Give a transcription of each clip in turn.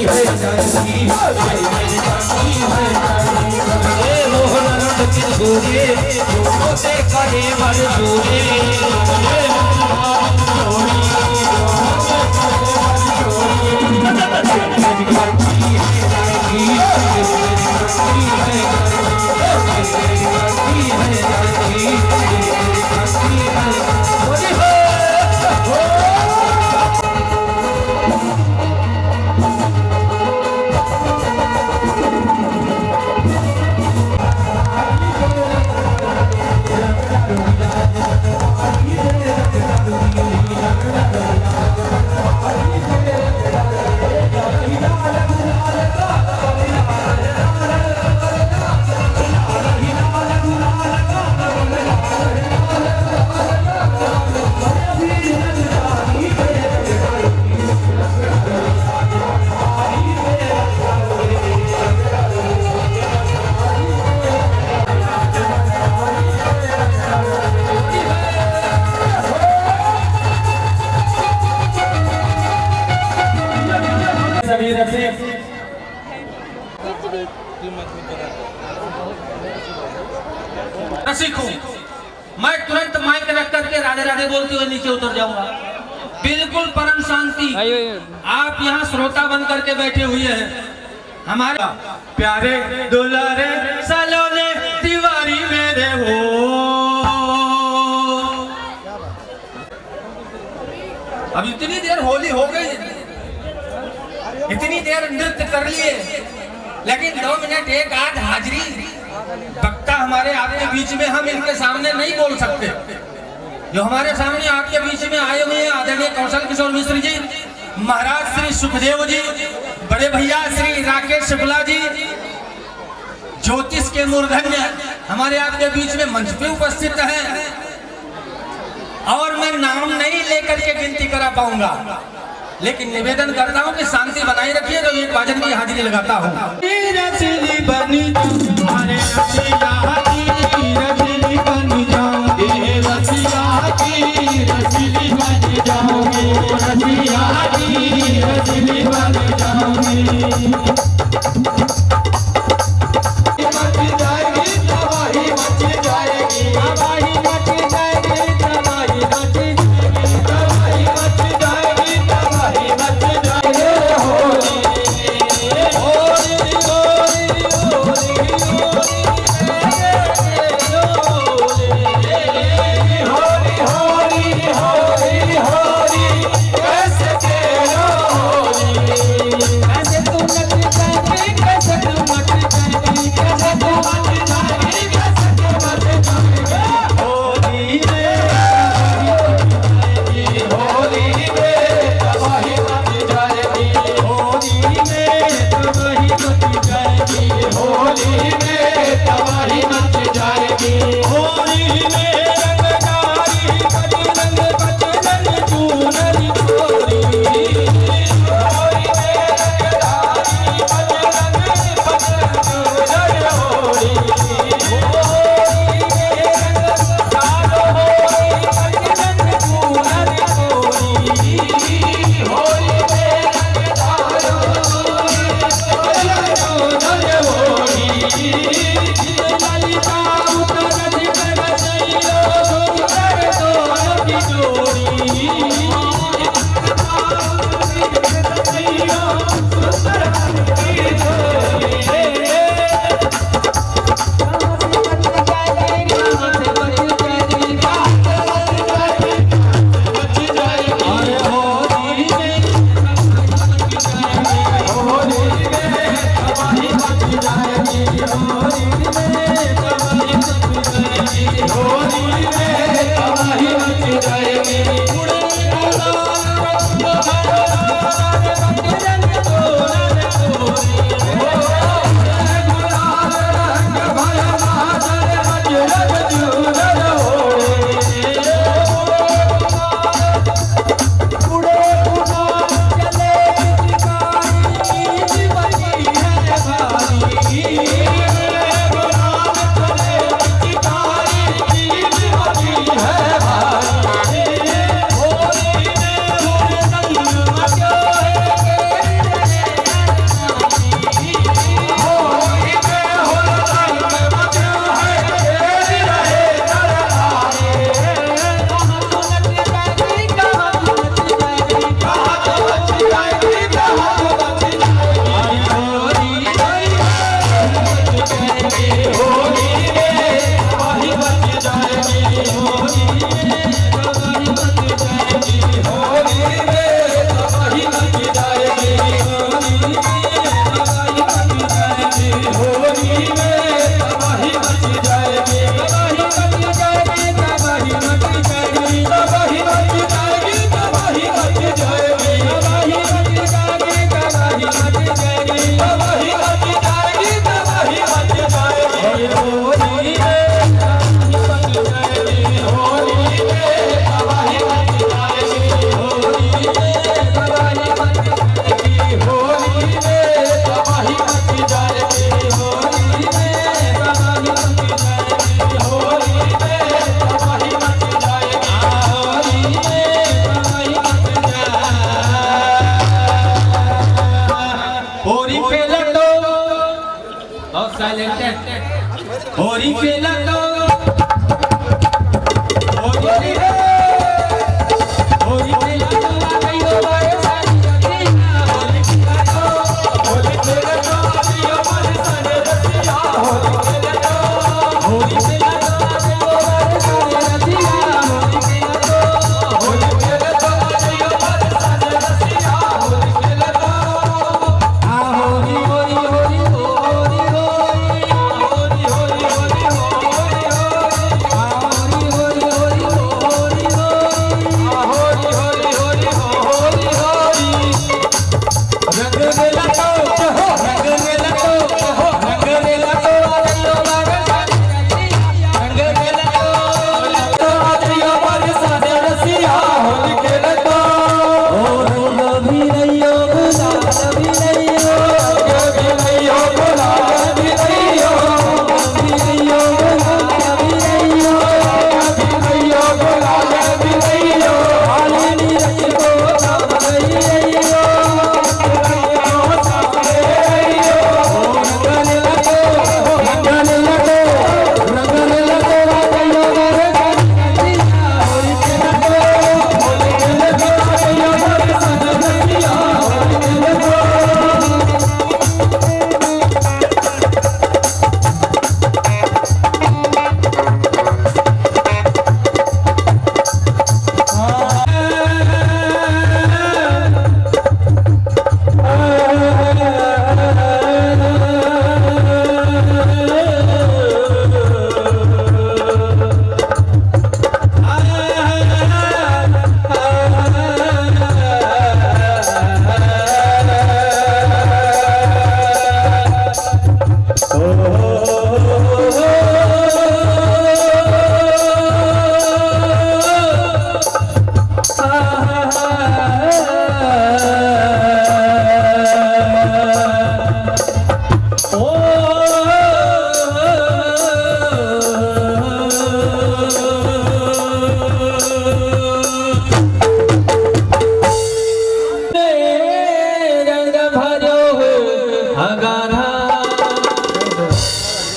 है जानकी, मोहन रंग किशोरे होते करे मजदूरे। मैं तुरंत माइक रख करके राधे राधे बोलते हुए नीचे उतर जाऊंगा। बिल्कुल परम शांति। आप यहाँ श्रोता बन करके बैठे हुए हैं। हमारे प्यारे दुलारे सलोने तिवारी मेरे हो, अब इतनी देर होली हो गई, इतनी देर नृत्य कर लिए, लेकिन 2 मिनट एक आध हाजिरी वक्ता हमारे आपके बीच में हम इनके सामने नहीं बोल सकते। जो हमारे सामने आपके बीच में आए हुए हैं आदरणीय कौशल किशोर मिश्र जी, महाराज श्री सुखदेव जी, बड़े भैया श्री राकेश शुक्ला जी, ज्योतिष के मूर्धन्य हमारे आपके बीच में मंच पे उपस्थित हैं। और मैं नाम नहीं लेकर के गिनती करा पाऊंगा, लेकिन निवेदन करता हूं कि शांति बनाई रखिए। तो एक भजन की हाजिरी लगाता हूं। कैसे साइलेंट है। होरी खेला तो होरी खेला तो आ गई हो मारे सारी रतिया। होरी खेला तो आ गई हो मारे सारी रतिया। होरी खेला तो आ गई हो मारे सारी रतिया। होरी खेला तो आ गई हो मारे सारी रतिया। होरी खेला तो आ होरी होरी होरी होरी होरी होरी होरी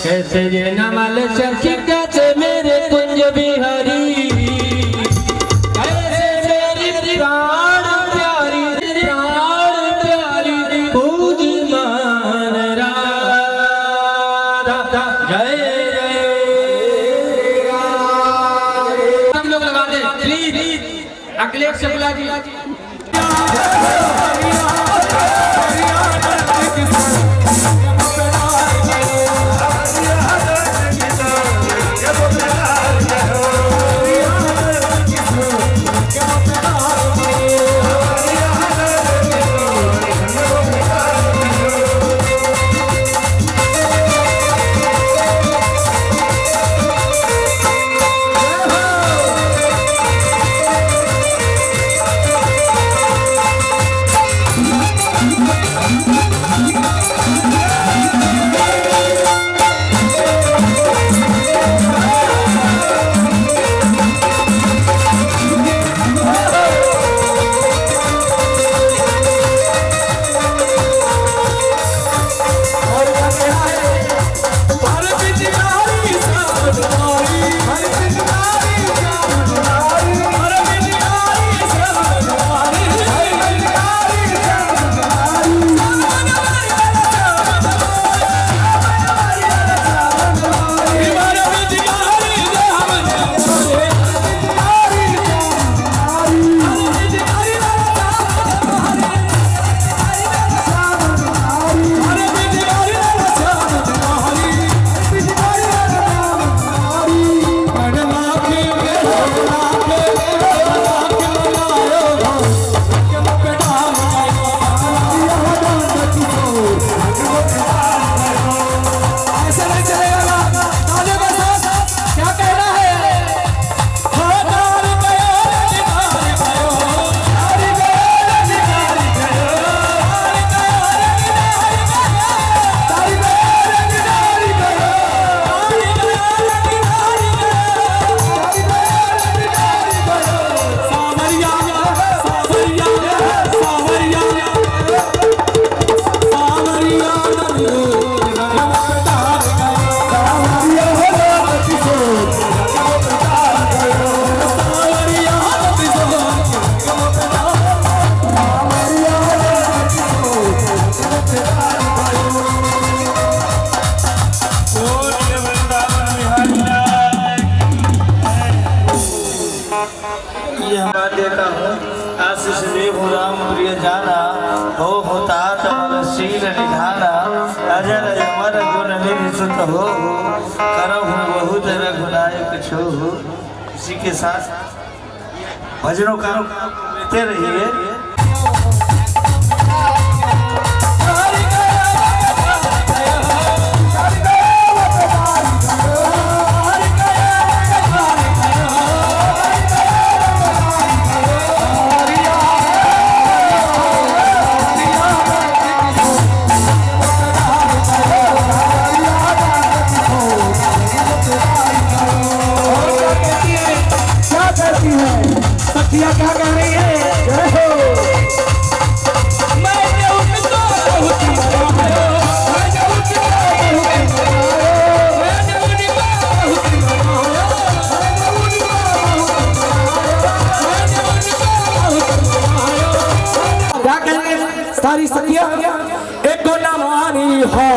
कैसे ये नमल सखी कैसे मेरे कुंज बिहारी। कैसे मेरी प्राण प्यारी पूज मान राधा। जय जय हम लोग लगा दे प्लीज। अखिलेश शुक्ला जी कांदे का हूँ आशीष देव राम प्रिय जाना हो होतात शील निधाना अजर अमर गुण निधि हो करहु बहुत रघुनायक छो। इसी के साथ भजनों का लेते रहिए। क्या कह रही है? क्या कहेंगे सारी सखिया? एक को नमानी हो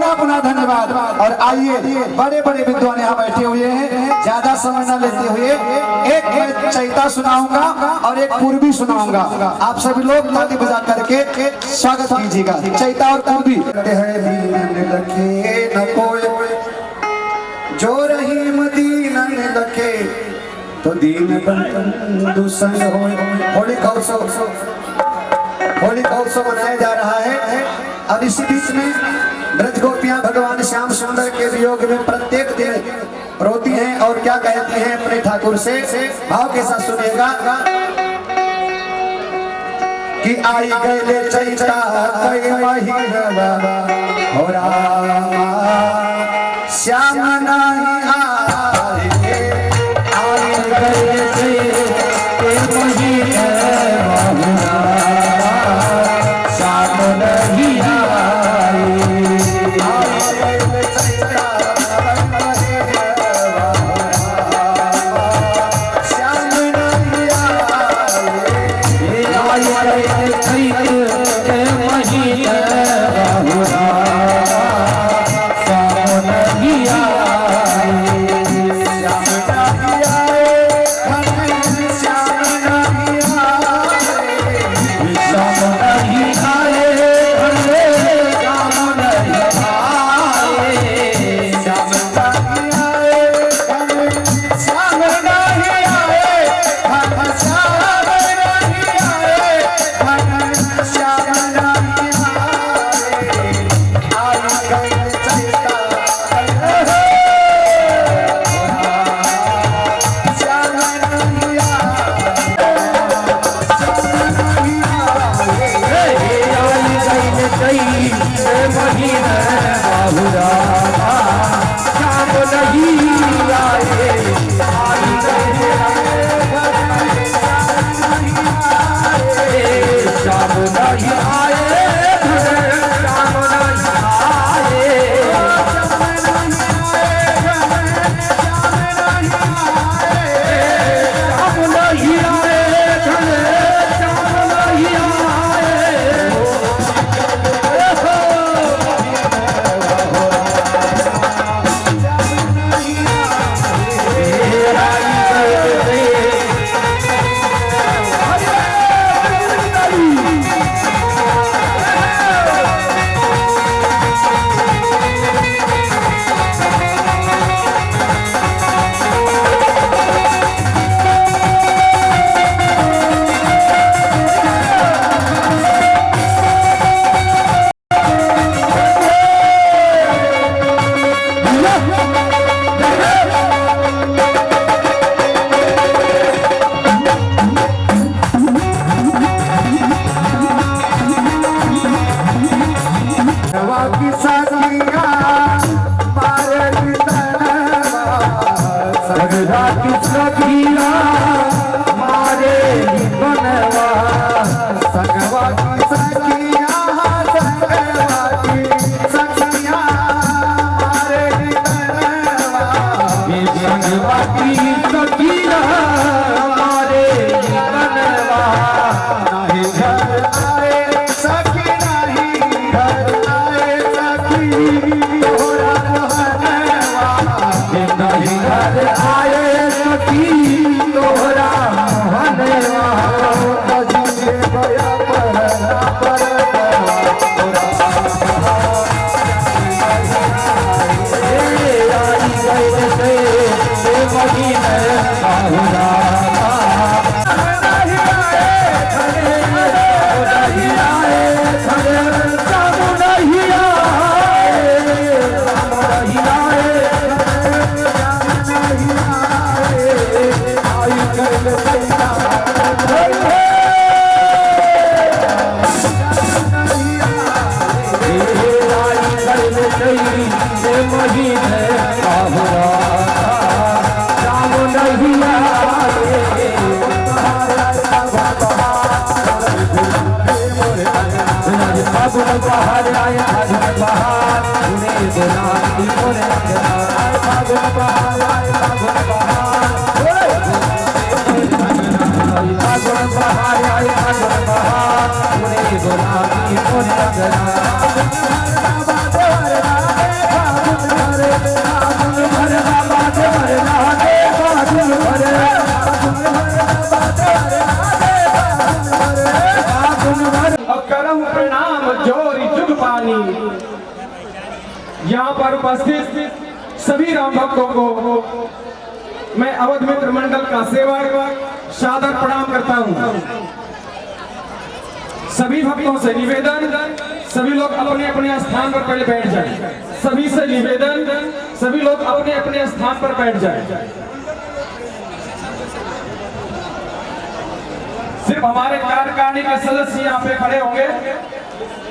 पुनः धन्यवाद। और आइए बड़े बड़े विद्वान यहाँ बैठे हुए हैं, ज्यादा समय न लेते हुए एक मैं चैता सुनाऊंगा और एक पूर्वी सुनाऊंगा। आप सभी लोग ताली बजा करके स्वागत कीजिएगा। चैता और पूर्वी। जो रहीम दीन लखे तो दीन बंधु संग होली का उत्सव मनाया जा रहा है। और इसी बीच में ब्रज गोपियां भगवान श्याम सुंदर के वियोग में प्रत्येक दिन रोती हैं और क्या कहती हैं अपने ठाकुर से। भाव के साथ सुनिएगा कि आई गए चैता कई महीना हो रामा श्याम नहीं आए आई गए कई महीना श्याम नहीं हमारे आए फागुन बहार पूरे गुलाबी पूरे अगरा बाबा देवरा फागुन भरे फागुन भरे बाबा देवरा फागुन भरे और करम प्रणाम जोरी जुग पानी। यहाँ पर उपस्थित सभी राम भक्तों को मैं अवध मित्र मंडल का सेवक सादर प्रणाम करता हूँ। सभी भक्तों से निवेदन, सभी लोग अपने अपने स्थान पर पहले बैठ जाएं। सभी से निवेदन, सभी लोग अपने अपने स्थान पर बैठ जाएं। सिर्फ हमारे कार्यकारिणी के सदस्य यहाँ पे खड़े होंगे,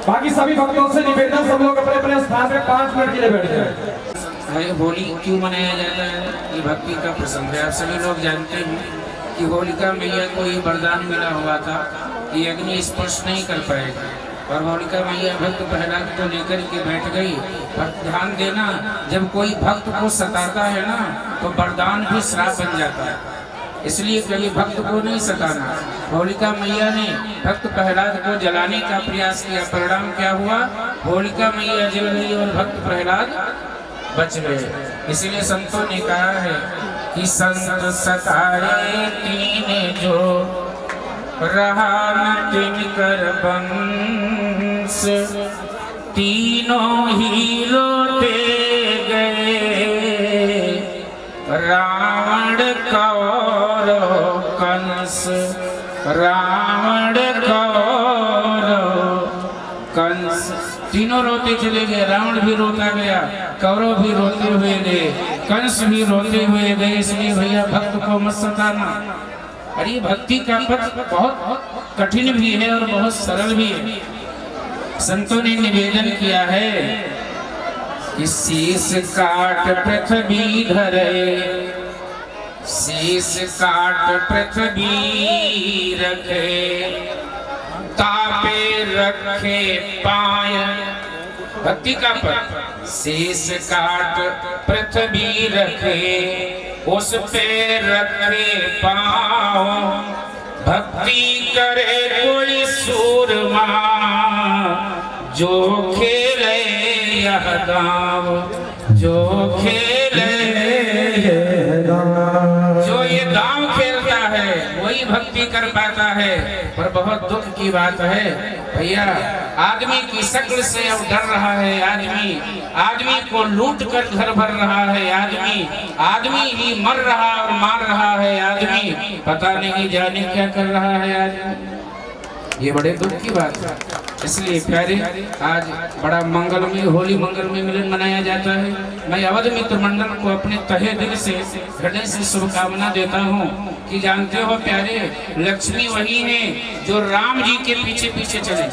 बाकी सभी भक्तों से निवेदन सब लोग अपने अपने स्थान पे 5 मिनट के लिए बैठ जाएं। होली क्यों मनाया जाता है? ये भक्ति का प्रसंग है। आप सभी लोग जानते हैं कि होलिका मैया को ये वरदान मिला हुआ था कि अग्नि स्पर्श नहीं कर पाएगा, और होलिका मैया भक्त प्रहलाद को लेकर के बैठ गई। पर ध्यान देना, जब कोई भक्त को सताता है ना तो वरदान भी श्राप बन जाता है, इसलिए कभी भक्त को नहीं सताना। होलिका मैया ने भक्त प्रहलाद को जलाने का प्रयास किया, परिणाम क्या हुआ? होलिका मैया जल गई और भक्त प्रहलाद बच गए। इसीलिए संतों ने कहा है कि संत सताए तीन जो रहा न तिनकर बंश, तीनों ही रोते गए रावण कौरव कंस, रावण कौरव कंस, तीनों रोते चले गए। रावण भी रोता गया, कौरव भी रोते हुए गए, कंस भी रोते हुए गए। इसलिए भैया भक्त को मत सताना। अरे भक्ति का पथ बहुत कठिन भी है और बहुत सरल भी है। संतों ने निवेदन किया है कि शीश काट पृथ्वी धरे, शीश काट पृथ्वी रखे, तापे रखे पाय। भक्ति का पथ, शीश काट पृथ्वी रखे, उस पे रखे पाँव, भक्ति करे कोई सूरमा, जो खेले यह गाँव, जो खेले जो ये दांव खेलता है वही भक्ति कर पाता है। पर बहुत दुख की बात है भैया, आदमी की शक्ल से अब डर रहा है आदमी को लूट कर घर भर रहा है आदमी ही मर रहा और मार रहा है आदमी, पता नहीं जाने क्या कर रहा है आदमी। ये बड़े दुख की बात है। इसलिए प्यारे, आज बड़ा मंगलमय होली मंगलमय मिलन मनाया जाता है। मैं अवध मित्र मंडल को अपने तहे दिल से हृदय से शुभकामना देता हूँ कि जानते हो प्यारे, लक्ष्मी वही है जो राम जी के पीछे पीछे चले।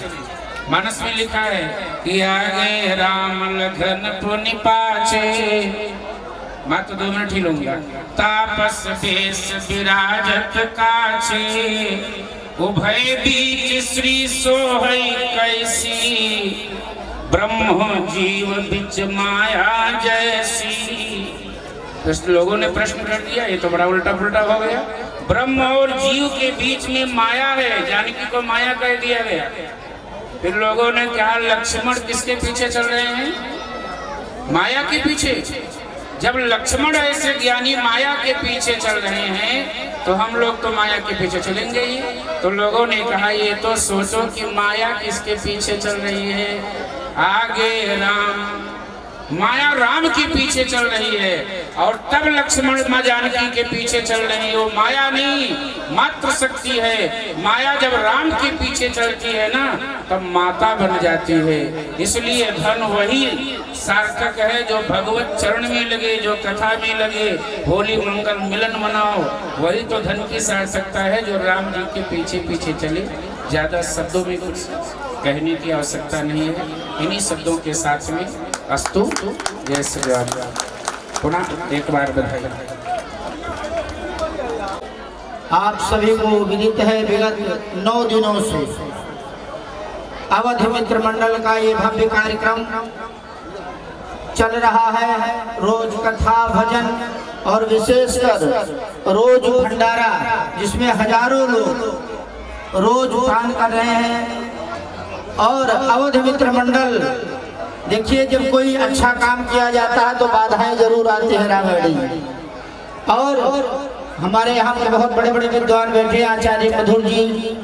मानस में लिखा है कि आगे राम लखन पुनि पाछे, मैं तो 2 मिनट ही लूंगा। तापस बेस विराजत काछे, उभय बीच श्री सोहै कैसी, ब्रह्म जीव बिच माया जैसी। तो लोगों ने प्रश्न कर दिया, ये तो बड़ा उल्टा पुल्टा हो गया। ब्रह्म और जीव के बीच में माया है, जानकी को माया कह दिया गया। फिर लोगों ने कहा लक्ष्मण किसके पीछे चल रहे हैं? माया के पीछे। जब लक्ष्मण ऐसे ज्ञानी माया के पीछे चल रहे हैं तो हम लोग तो माया के पीछे चलेंगे ही। तो लोगों ने कहा ये तो सोचो कि माया किसके पीछे चल रही है। आगे राम, माया राम के पीछे चल रही है और तब लक्ष्मण माँ जानकी के पीछे चल रही है। वो माया नहीं, मात्र शक्ति है। माया जब राम के पीछे चलती है ना तब माता बन जाती है। इसलिए धन वही सार्थक है जो भगवत चरण में लगे, जो कथा में लगे, होली मंगल मिलन मनाओ, वही तो धन की सार्थकता है जो राम जी के पीछे पीछे चले। ज्यादा शब्दों में कुछ कहने की आवश्यकता नहीं है। इन्हीं शब्दों के साथ में अस्तु, जय श्री राम। पुनः एक बार बधाई। आप सभी को विदित है विगत 9 दिनों से अवध मित्र मंडल का ये भव्य कार्यक्रम चल रहा है। रोज कथा भजन और विशेषकर रोज भंडारा, जिसमें हजारों लोग रोज उठान कर रहे हैं। और अवध मित्र मंडल, देखिए जब कोई अच्छा काम किया जाता है तो बाधाएं जरूर आती है रामायणी। और हमारे यहाँ पर बहुत बड़े बड़े विद्वान बैठे हैं, आचार्य मधुर जी,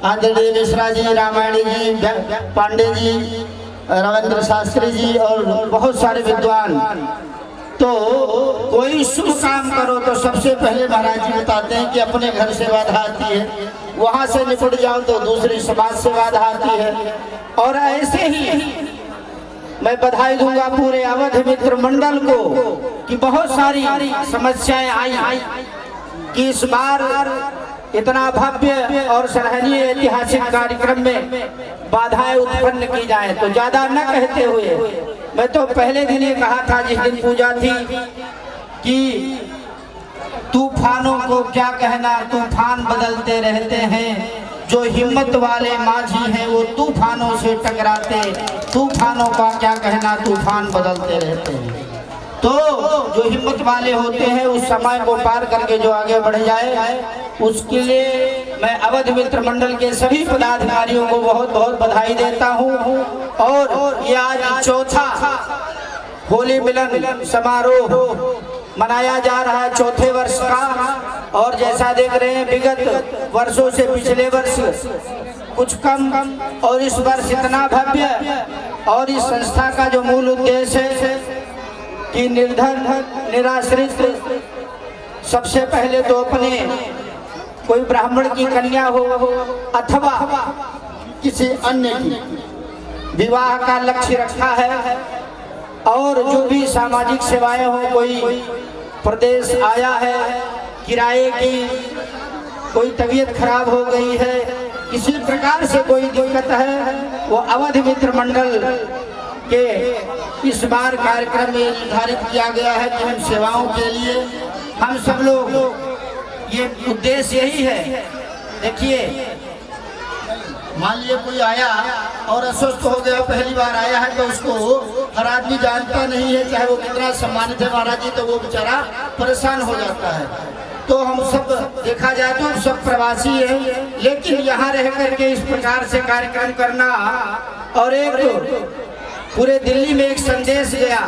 आदरणीय मिश्रा जी, रामायणी जी, पांडे जी, रविंद्र शास्त्री जी और बहुत सारे विद्वान। तो कोई शुभ काम करो तो सबसे पहले महाराज जी बताते हैं कि अपने घर से बाधा आती है, वहां से निपट जाओ तो दूसरी समाज से बाधा आती है। और ऐसे ही मैं बधाई दूंगा पूरे अवध मित्र मंडल को कि बहुत सारी समस्याएं आई कि इस बार इतना भव्य और सराहनीय ऐतिहासिक कार्यक्रम में बाधाएं उत्पन्न की जाए। तो ज्यादा न कहते हुए मैं तो पहले दिन ये कहा था जिस दिन पूजा थी कि तूफानों को क्या कहना, तूफान बदलते रहते हैं, जो हिम्मत वाले माझी हैं वो तूफानों से टकराते, तूफानों का क्या कहना, तूफान बदलते रहते हैं। तो जो हिम्मत वाले होते हैं उस समय को पार करके जो आगे बढ़ जाए, उसके लिए मैं अवध मित्र मंडल के सभी पदाधिकारियों को बहुत बहुत बधाई देता हूं। और ये आज चौथा होली मिलन समारोह मनाया जा रहा है, चौथे वर्ष का। और जैसा देख रहे हैं विगत वर्षों से पिछले वर्ष कुछ कम और इस वर्ष इतना भव्य। और इस संस्था का जो मूल उद्देश्य है कि निर्धन निराश्रित, सबसे पहले तो अपने कोई ब्राह्मण की कन्या हो अथवा किसी अन्य की विवाह का लक्ष्य रखा है। और जो भी सामाजिक सेवाएं हो, कोई प्रदेश आया है किराए की, कोई तबीयत खराब हो गई है, किसी प्रकार से कोई दिक्कत है, वो अवध मित्र मंडल के इस बार कार्यक्रम में निर्धारित किया गया है कि हम सेवाओं के लिए हम सब लोग, ये उद्देश्य यही है। देखिए मान लीजिए कोई आया और अस्वस्थ हो गया, पहली बार आया है, तो उसको हर आदमी जानता नहीं है, चाहे वो कितना सम्मानित है महाराज जी, तो वो बेचारा परेशान हो जाता है। तो हम सब देखा जाए तो सब प्रवासी हैं, लेकिन यहाँ रह करके इस प्रकार से कार्यक्रम करना और एक पूरे दिल्ली में एक संदेश गया।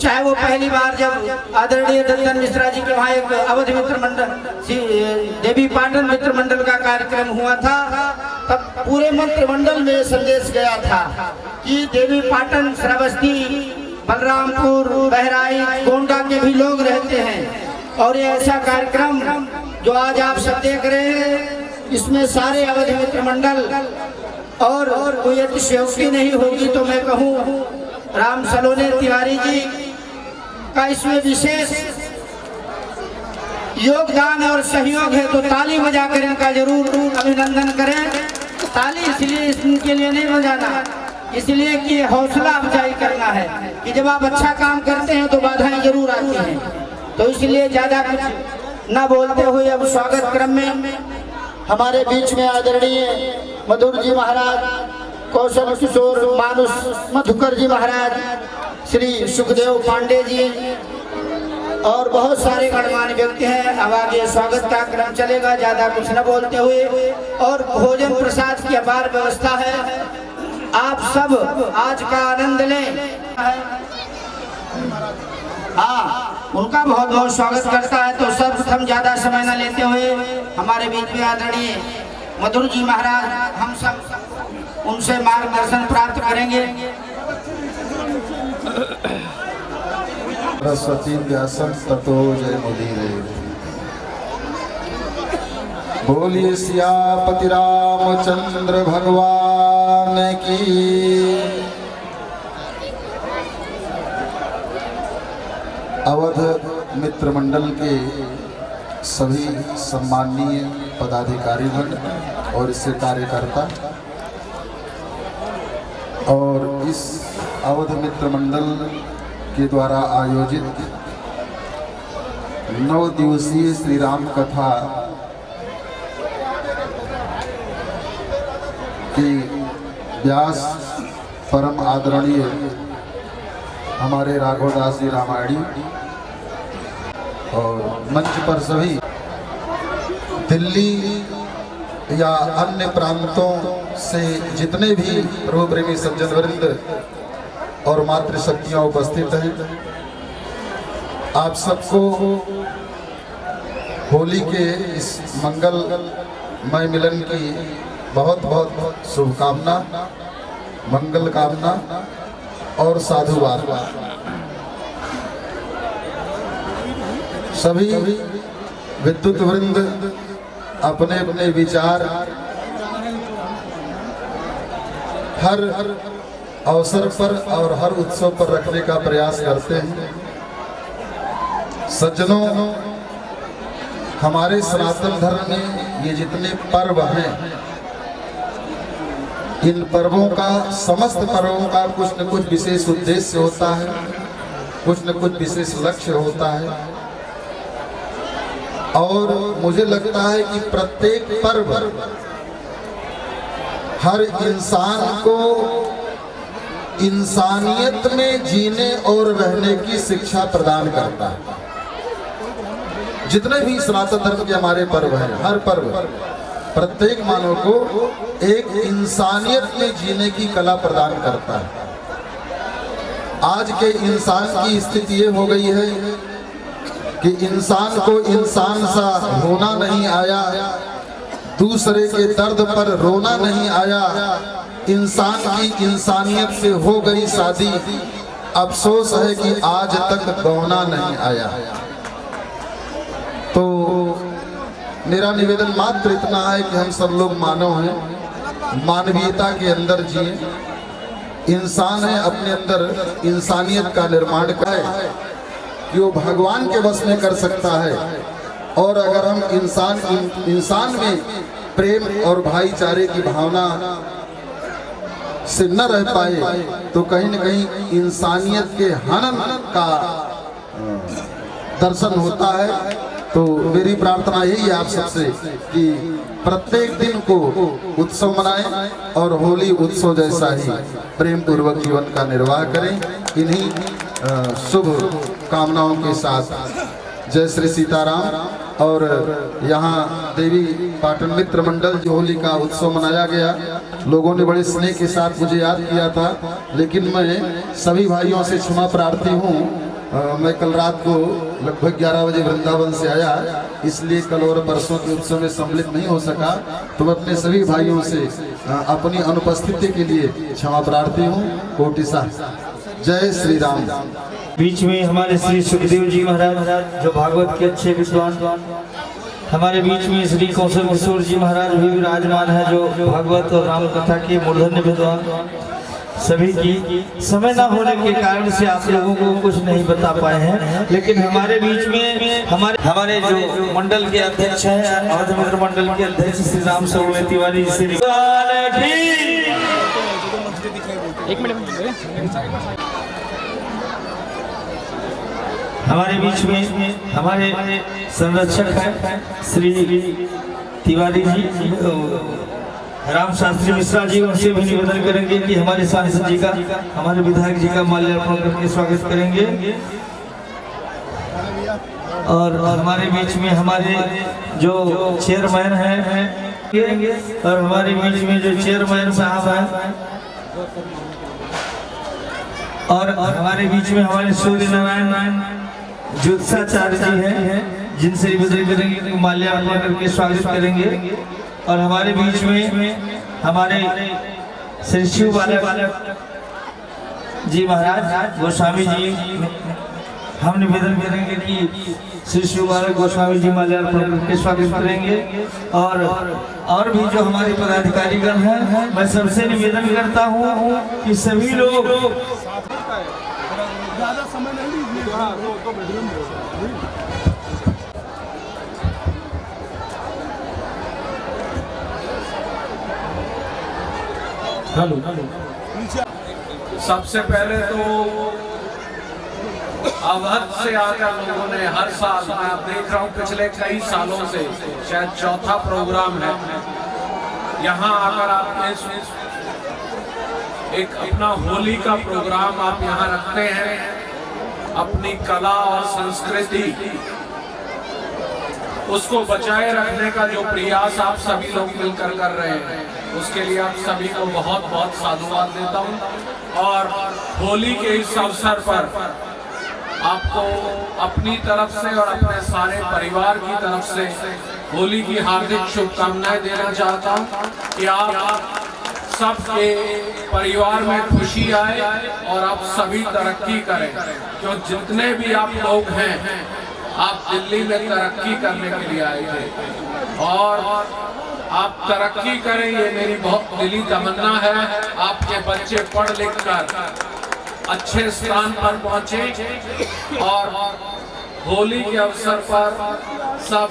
चाहे वो पहली बार जब आदरणीय दत्तन मिश्रा जी के वहाँ एक अवध मित्र मंडल, देवी पाटन मित्र मंडल का कार्यक्रम हुआ था, तब पूरे मंत्र मंडल में संदेश गया था कि देवी पाटन, श्रावस्ती, बलरामपुर, बहराइच, गोंडा के भी लोग रहते हैं। और ये ऐसा कार्यक्रम जो आज आप सब देख रहे हैं, इसमें सारे अवध मित्र मंडल और कोई अतिशयोक्ति नहीं होगी तो मैं कहूँ राम सलोने तिवारी जी का इसमें विशेष योगदान और सहयोग है। तो ताली बजाकर इनका जरूर अभिनंदन करें। ताली इसलिए इनके लिए नहीं बजाना, इसलिए कि हौसला अफजाई करना है कि जब आप अच्छा काम करते हैं तो बाधाएं जरूर आती हैं। तो इसलिए ज्यादा कुछ न बोलते हुए अब स्वागत क्रम में हमारे बीच में आदरणीय मधुर जी महाराज, कौशल किशोर मानुष मधुकर जी महाराज, श्री सुखदेव पांडे जी और बहुत सारे गणमान्य व्यक्ति हैं। अब आगे स्वागत का क्रम चलेगा, ज्यादा कुछ न बोलते हुए। और भोजन प्रसाद की अपार व्यवस्था है, आप सब आज का आनंद लें। हाँ, उनका बहुत बहुत स्वागत करता है। तो सर्वप्रथम ज्यादा समय न लेते हुए हमारे बीच में आदरणीय मधुर जी महाराज, हम सब उनसे मार्गदर्शन प्राप्त करेंगे। सरस्वती व्यासं ततो जयमुदीरये। बोलिए सियापति रामचंद्र भगवान की। अवध मित्र मंडल के सभी सम्माननीय पदाधिकारीगण और इससे कार्यकर्ता और इस अवध मित्र मंडल के द्वारा आयोजित 9 दिवसीय श्री राम कथा की व्यास परम आदरणीय हमारे राघवदास जी रामायणी और मंच पर सभी दिल्ली या अन्य प्रांतों से जितने भी प्रभु प्रेमी सज्जन वृंद और मातृशक्तियाँ उपस्थित हैं, आप सबको होली के इस मंगलमय मिलन की बहुत बहुत शुभकामना, मंगल कामना और साधुवाद। सभी विद्युत वृंद अपने अपने विचार हर अवसर पर और हर उत्सव पर रखने का प्रयास करते हैं। सज्जनों, हमारे सनातन धर्म में ये जितने पर्व हैं, इन पर्वों का, समस्त पर्वों का कुछ न कुछ विशेष उद्देश्य होता है, कुछ न कुछ विशेष लक्ष्य होता है। और मुझे लगता है कि प्रत्येक पर्व हर इंसान को इंसानियत में जीने और रहने की शिक्षा प्रदान करता है। जितने भी सनातन धर्म के हमारे पर्व हैं, हर पर्व प्रत्येक मानव को एक इंसानियत में जीने की कला प्रदान करता है। आज के इंसान की स्थिति ये हो गई है कि इंसान को इंसान सा होना नहीं आया, दूसरे के दर्द पर रोना नहीं आया, इंसान की इंसानियत से हो गई शादी, अफसोस है कि आज तक गौना नहीं आया। तो मेरा निवेदन मात्र इतना है कि हम सब लोग मानव हैं, मानवीयता के अंदर जिए। इंसान है, अपने अंदर इंसानियत का निर्माण करे कि वो भगवान के वश में कर सकता है। और अगर हम इंसान में प्रेम और भाईचारे की भावना से न रह पाए तो कहीं न कहीं इंसानियत के हनन का दर्शन होता है। तो मेरी प्रार्थना यही है आप सबसे कि प्रत्येक दिन को उत्सव मनाएं और होली उत्सव जैसा ही प्रेम पूर्वक जीवन का निर्वाह करें। इन्हीं शुभ कामनाओं के साथ जय श्री सीताराम। और यहाँ देवी पाटन मित्र मंडल जो होली का उत्सव मनाया गया, लोगों ने बड़े स्नेह के साथ मुझे याद किया था, लेकिन मैं सभी भाइयों से क्षमा प्रार्थी हूँ। मैं कल रात को लगभग 11 बजे वृंदावन से आया, इसलिए कल और परसों के उत्सव में सम्मिलित नहीं हो सका। तो मैं अपने सभी भाइयों से अपनी अनुपस्थिति के लिए क्षमा प्रार्थी हूँ। कोटिसा जय श्री राम। बीच में हमारे श्री सुखदेव जी महाराज जो भागवत के अच्छे विद्वान, हमारे बीच में श्री कौशल किशोर जी महाराज भी विराजमान है जो भागवत और राम कथा के मूर्धन्य विद्वान। सभी की समय न होने के कारण से आप लोगों को कुछ नहीं बता पाए हैं, लेकिन हमारे बीच में हमारे जो मंडल के अध्यक्ष हैं, अवध मित्र मंडल के अध्यक्ष श्री राम सरोवर तिवारी श्री हमारे बीच में हमारे संरक्षक हैं श्री तिवारी जी, राम शास्त्री मिश्रा जी, उनसे भी निवेदन करेंगे कि हमारे सांसद जी का, हमारे विधायक जी का माल्यार्पण करके स्वागत करेंगे। और हमारे बीच में हमारे जो चेयरमैन हैं और हमारे बीच में जो चेयरमैन साहब हैं और हमारे बीच में हमारे सूर्य नारायण ज्योतिषाचार्य जी हैं, जिनसे निवेदन करेंगे माल्यार्पण करके स्वागत करेंगे। और हमारे बीच में हमारे श्री शिव बालक जी महाराज गोस्वामी जी, हम निवेदन करेंगे कि श्री शिव बालक गोस्वामी जी माल्यार्पण करके स्वागत करेंगे। और भी जो हमारे पदाधिकारीगण हैं, मैं सबसे निवेदन करता हूँ कि सभी लोग ज़्यादा समय नहीं लीजिएगा। हेलो। सबसे पहले तो अवध से आकर लोगों ने हर साल, मैं देख रहा हूँ पिछले कई सालों से शायद चौथा प्रोग्राम है, यहाँ आकर आपने एक अपना होली का प्रोग्राम आप यहाँ रखते हैं, अपनी कला और संस्कृति उसको बचाए रखने का जो प्रयास आप सभी लोग मिलकर कर रहे हैं, उसके लिए आप सभी को बहुत बहुत साधुवाद देता हूँ। और होली के इस अवसर पर आपको अपनी तरफ से और अपने सारे परिवार की तरफ से होली की हार्दिक शुभकामनाएं देना चाहता हूँ कि आप सबके परिवार में खुशी आए और आप सभी तरक्की करें। क्यों जितने भी आप लोग हैं, आप दिल्ली में तरक्की करने के लिए आए थे और आप तरक्की करें, ये मेरी बहुत दिली तमन्ना है। आपके बच्चे पढ़ लिख कर अच्छे स्थान पर पहुंचे और होली के अवसर पर सब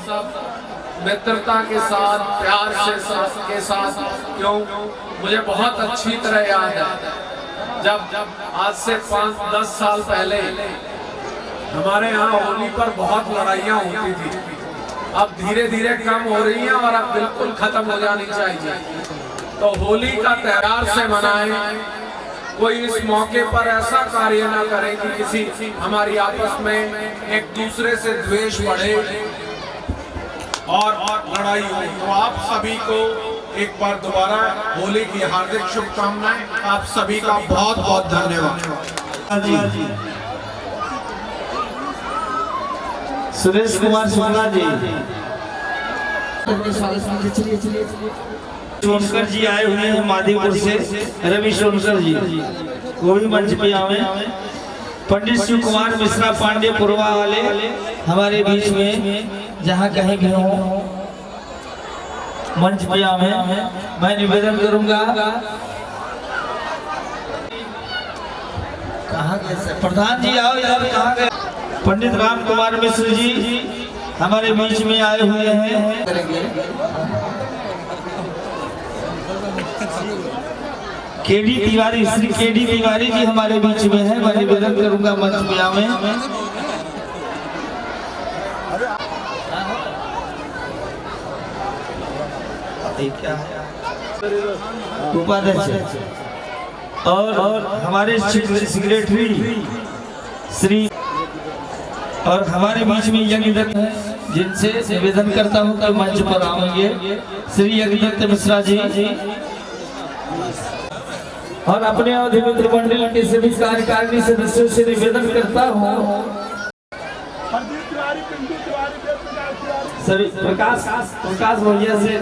मित्रता के साथ, प्यार के साथ, क्यों मुझे बहुत अच्छी तरह याद है जब आज से 5-10 साल पहले हमारे यहाँ होली पर बहुत लड़ाइयाँ होती थी। अब धीरे धीरे कम हो रही हैं और अब बिल्कुल खत्म हो जानी चाहिए। तो होली का त्योहार से मनाएं, कोई इस मौके पर ऐसा कार्य ना करे कि किसी हमारी आपस में एक दूसरे से द्वेष बढ़े और लड़ाई हो। तो आप सभी को एक बार दोबारा होली की हार्दिक शुभकामनाएं। आप सभी का बहुत बहुत धन्यवाद। सुरेश कुमार शुक्ला जी, सोनकर जी आए हुए हैं माधीपुर से, रवि सोनकर जी वो भी मंच पे आवे। पंडित शिव कुमार मिश्रा पांडे पुरवा वाले हमारे बीच में जहाँ कहीं भी हो मंच पे आवे। मैं निवेदन करूंगा, कहाँ गए प्रधान जी, आओ यार, कहाँ गए? पंडित राम कुमार मिश्र जी हमारे बीच में आए हुए हैं। केडी तिवारी, श्री केडी तिवारी जी हमारे बीच में है। मैं निवेदन करूंगा मंच में आवे। उपाध्यक्ष और हमारे सेक्रेटरी श्री और हमारे बीच में यज्ञदत्त है, जिनसे निवेदन करता हूं कि मंच पर आएंगे श्री यज्ञदत्त मिश्रा जी। और अपने अवधि मित्र मंडल के सभी कार्यकारिणी सदस्यों से निवेदन करता हूं सभी प्रकाश भैया से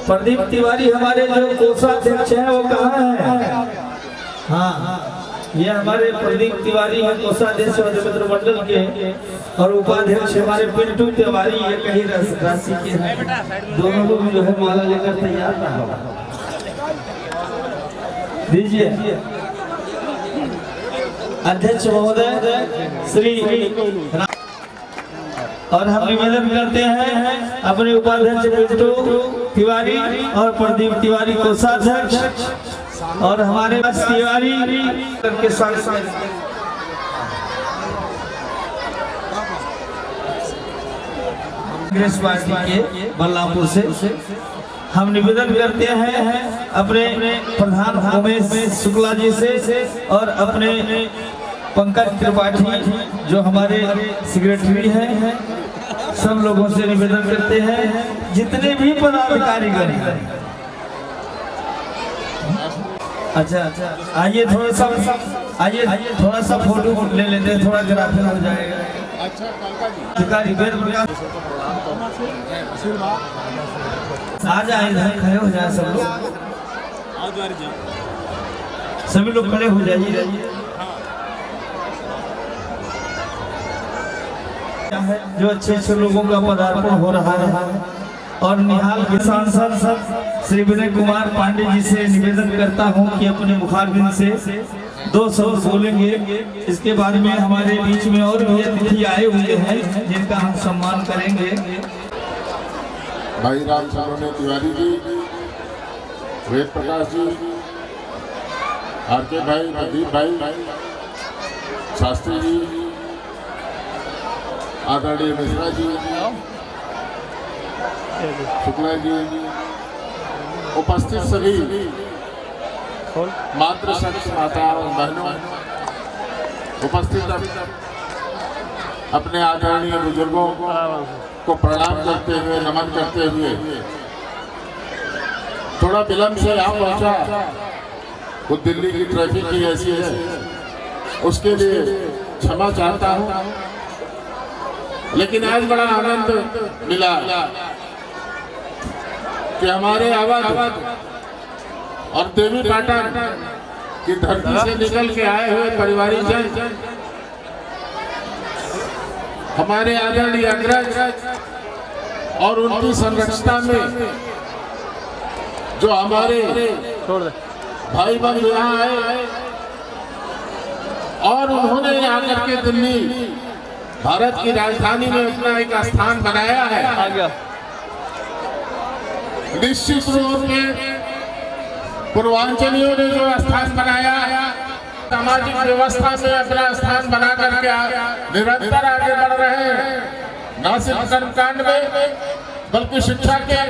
प्रदीप तिवारी हमारे जो कोषाध्यक्ष हैं वो कहाँ हैं? हाँ, ये हमारे प्रदीप तिवारी हैं कोषाध्यक्ष मित्र मंडल के, और उपाध्यक्ष हमारे पिंटू तिवारी ये कहीं राशि के हैं। दोनों लोग जो है माला लेकर तैयार ना हो दीजिए। अध्यक्ष महोदय श्री, और हम निवेदन करते हैं अपने उपाध्यक्ष पिंटू तिवारी और प्रदीप तिवारी कोषाध्यक्ष और हमारे तिवारी के साथ कांग्रेस पार्टी के बल्लापुर से हम निवेदन करते हैं अपने प्रधान उमेश शुक्ला जी से और अपने पंकज त्रिपाठी जो हमारे सेक्रेटरी हैं, सब लोगों से निवेदन करते हैं जितने भी पदाधिकारी हैं। अच्छा, आइए थोड़ा सा फोटो ले लेते हैं, थोड़ा ग्राफिक हो जाएगा। अधिकारी आ जाए, इधर खड़े हो जाए सब लोग, सभी लोग खड़े हो जाइए। जो अच्छे लोगों का पदार्पण हो रहा है और निहाल के सांसद श्री विनय कुमार पांडे जी से निवेदन करता हूं कि अपने मुखारबिंद से 2 शब्द बोलेंगे। इसके बाद में हमारे बीच में और भी अतिथि आए हुए हैं जिनका हम सम्मान करेंगे। भाई रामचंद्र तिवारी जी, वेद प्रकाश जी, आरके भाई, प्रदीप भाई, शास्त्री जी, आदरणीय मिश्रा जी, शुक्ला जी, उपस्थित सभी मातृशक्ति माता और बहनों, उपस्थित अपने आदरणीय बुजुर्गों को प्रणाम करते हुए, नमन करते हुए, थोड़ा विलंब से यहाँ पहुँचा। वो दिल्ली की ट्रैफिक की ऐसी है, उसके लिए क्षमा चाहता हूँ। लेकिन आज बड़ा आनंद मिला कि हमारे अवध और देवी पाटन की धरती से निकल के आए हुए परिवारी जन, हमारे आदरणीय अग्रज और उनकी संरक्षता में जो हमारे भाई बंधु यहाँ आए और उन्होंने आकर के दिल्ली भारत की राजधानी में अपना एक स्थान बनाया है। निश्चित रूप में पूर्वांचलियों ने जो स्थान बनाया, सामाजिक व्यवस्था में अपना स्थान बना करके निरंतर आगे बढ़ रहे हैं। न सिर्फ कर्मकांड में बल्कि शिक्षा के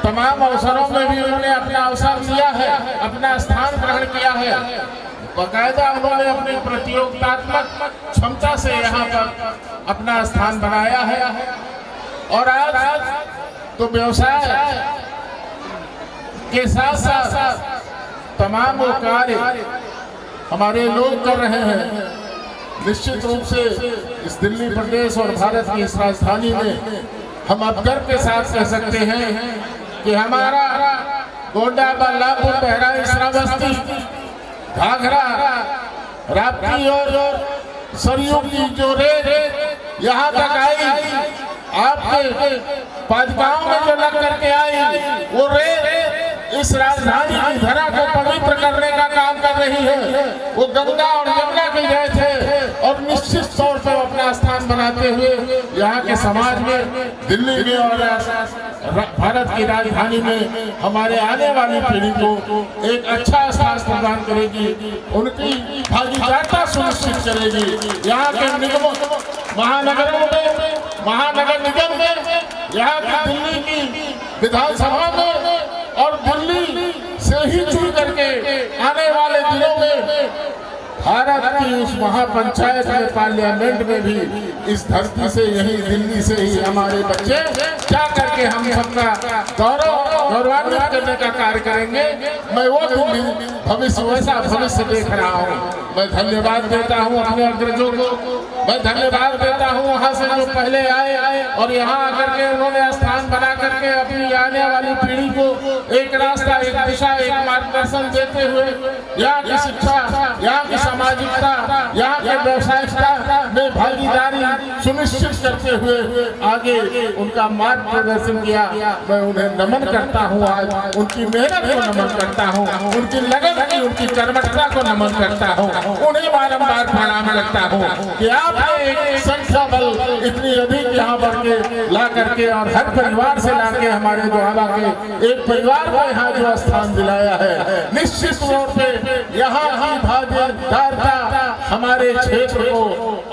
तमाम अवसरों में भी उन्होंने अपना अवसर दिया है, अपना स्थान ग्रहण किया है। बाकायदा उन्होंने अपनी प्रतियोगितात्मक क्षमता से यहाँ पर अपना स्थान बनाया है। और आज तो व्यवसाय के साथ साथ तमाम वो कार्य हमारे लोग कर रहे हैं। निश्चित रूप से इस दिल्ली प्रदेश और भारत की इस राजधानी में हम अब गर्व के साथ कह सकते हैं कि हमारा गोंडा, बल्लापुर, बहराइच, श्रावस्ती, घाघरा, राप्ती और सरयू की जो रेत यहाँ तक आई, आपके पादगांव में जो लग करके आई, वो रेत इस राजधानी की धरा को पवित्र करने का काम कर रही है। वो गंगा और यमुना के गए थे और निश्चित तौर पर अपना स्थान बनाते हुए यहाँ के समाज में, दिल्ली में और भारत की राजधानी में हमारे आने वाली पीढ़ी को एक अच्छा स्थान प्रदान करेगी, उनकी भागीदारिता सुनिश्चित करेगी। यहाँ के निगमों, महानगरों में, महानगर निगम में, यहाँ की दिल्ली की विधानसभा में और दिल्ली से ही चुन करके आने वाले दिनों में भारत की उस महापंचायत में, पार्लियामेंट में भी इस धरती से, यही दिल्ली से ही हमारे बच्चे क्या करके हम सबका गौरवान्वित करने का कार्य करेंगे। मैं वो दिल्ली भविष्य, वैसा भविष्य देख रहा हूँ। मैं धन्यवाद देता हूँ अपने अग्रजों को, मैं धन्यवाद देता हूँ वहाँ से जो पहले आए और यहाँ आकर के उन्होंने स्थान बना करके अपनी आने वाली पीढ़ी को एक रास्ता, एक दिशा, एक मार्गदर्शन देते हुए यहाँ की शिक्षा, यहाँ की सामाजिकता, यहाँ के व्यवसायिकता में भागीदारी सुनिश्चित करते हुए आगे उनका मार्ग प्रदर्शन किया। मैं उन्हें नमन करता हूँ, आज उनकी मेहनत को नमन करता हूँ, उनकी लगन की, उनकी कर्मठता को नमन करता हूँ, उन्हें बारंबार प्रणाम करता हूँ कि आपने एक संख्या बल इतनी अधिक यहाँ पर के ला करके और हर परिवार से ला के हमारे द्वारा के एक परिवार को यहाँ जो स्थान दिलाया है। निश्चित तौर पे यहाँ की भागीदारिता हमारे क्षेत्र को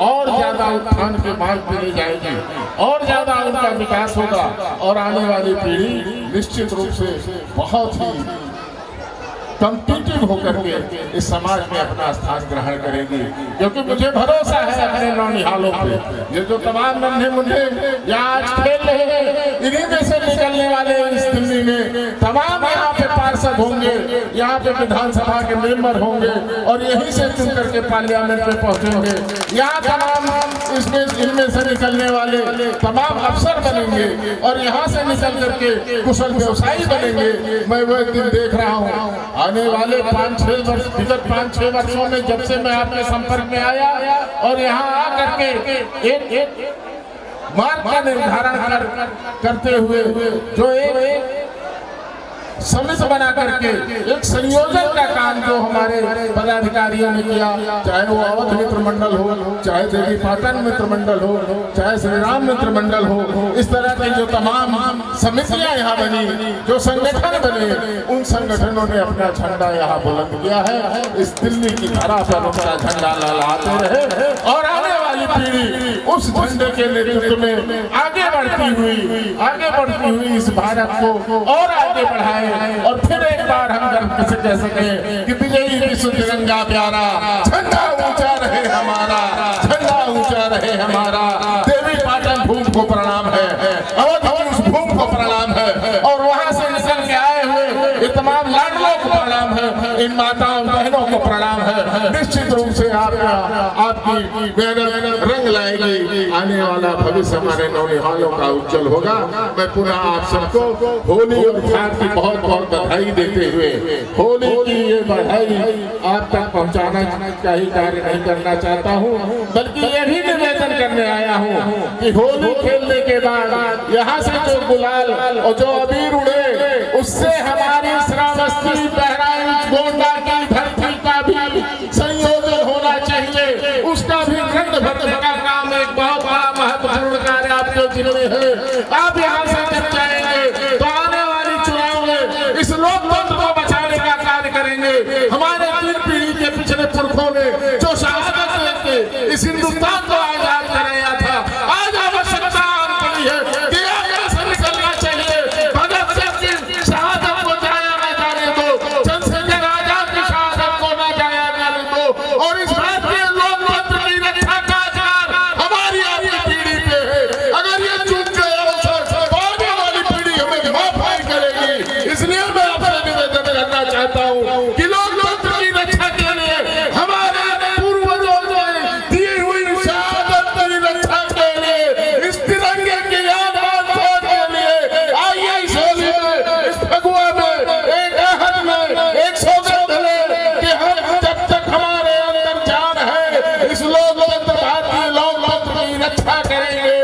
और ज्यादा उत्थान के मार्ग पे ले जाएगी और ज्यादा उनका विकास होगा और आने वाली पीढ़ी निश्चित रूप से बहुत ही कम्पिटिटिव होकर के इस समाज में अपना स्थान ग्रहण करेगी। क्योंकि मुझे भरोसा है अपने नौनिहालों पे, ये जो तमाम नन्हे मुन्ने यहाँ आज खेल रहे हैं, इन्हीं में से निकलने वाले इस दिल्ली में तमाम यहाँ पे पार्षद होंगे, यहाँ पे विधानसभा के मेंबर होंगे और यहीं से चुन करके पार्लियामेंट में पहुंचेंगे। यहाँ तमाम इसमें इनमें से निकलने वाले तमाम अफसर बनेंगे और यहाँ से निकल करके कुशल व्यवसायी बनेंगे। मैं वह दिन देख रहा हूँ आने वाले 5-6 वर्ष, विगत 5-6 वर्षों में जब से मैं आपके संपर्क में आया और यहाँ आकर के एक मार्ग का निर्धारण करते हुए जो एक समिति बना करके एक संयोजन का काम जो हमारे पदाधिकारियों ने किया, चाहे वो अवध मित्र मंडल हो, चाहे देवी पाटन मित्र मंडल हो, चाहे श्री राम मित्र मंडल हो, इस तरह के जो तमाम समितियां यहाँ बनी, जो संगठन बने, उन संगठनों ने अपना झंडा यहाँ बुलंद किया है। इस दिल्ली की धरा पर उनका झंडा लहराते रहे और आने वाली पीढ़ी उस झंडे के नेतृत्व में आगे बढ़ती हुई इस भारत को और आगे बढ़ाए और फिर एक बार हम गर्व से कह सके कि विजयी विश्व तिरंगा प्यारा, झंडा ऊंचा रहे, को प्रणाम है, अवध की उस भूमि को प्रणाम है, और वहां से निकल के आए हुए ये तमाम लाडलों को प्रणाम है, इन माताओं बहनों को प्रणाम है। निश्चित रूप से आपकी मेहनत रंग लाएगी, आने वाला भविष्य हमारे नौनिहालों का उज्जवल होगा। मैं पुनः आप सबको होली और छठ की बहुत बहुत बधाई देते हुए होली की ये बधाई आप तक पहुंचाना का ही कार्य नहीं करना चाहता हूं, बल्कि ये भी निवेदन करने आया हूं कि होली खेलने के बाद यहाँ से जो गुलाल और जो अबीर उड़े उससे हमारी श्रावस्ती बहराइच गोंडा की धरती का भी संयोजन होना चाहिए, उसका भी रंग भरने का काम एक बहुत बड़ा महत्वपूर्ण कार्य आपके जिले में है। आप यहाँ से जब जाएंगे तो आने वाली चुनाव में इस लोकतंत्र को बचाने का कार्य करेंगे। हमारे 3 पीढ़ी के पिछले पुरखों ने जो शहादत देके इस हिंदुस्तान को आजाद कराया था, आज आवश्यकता आन पड़ी है कि आगे से निकलना चाहिए। भगत सिंह की शहादत को जाया न जाने दो, चंद्रशेखर आजाद की शहादत को न जाया जाने दो, और इस भारतीय लोकतंत्र की रक्षा का अधिकार हमारी आपकी पीढ़ी पे है। अगर ये चूक गए तो आने वाली पीढ़ी हमें माफ नहीं करेगी। इसलिए मैं आपसे निवेदन करना चाहता हूँ कि लोकतंत्र की रक्षा के लिए हमारे पूर्वजों ने दी हुई शहादत की रक्षा के लिए, इस तिरंगे की याद के लिए आइए इस होली में, इस फगुआ में, एक अहद में एक सौगंध लें कि हम जब तक हमारे अंदर जान है इस लोकतंत्र भारतीय लोकतंत्र की रक्षा करेंगे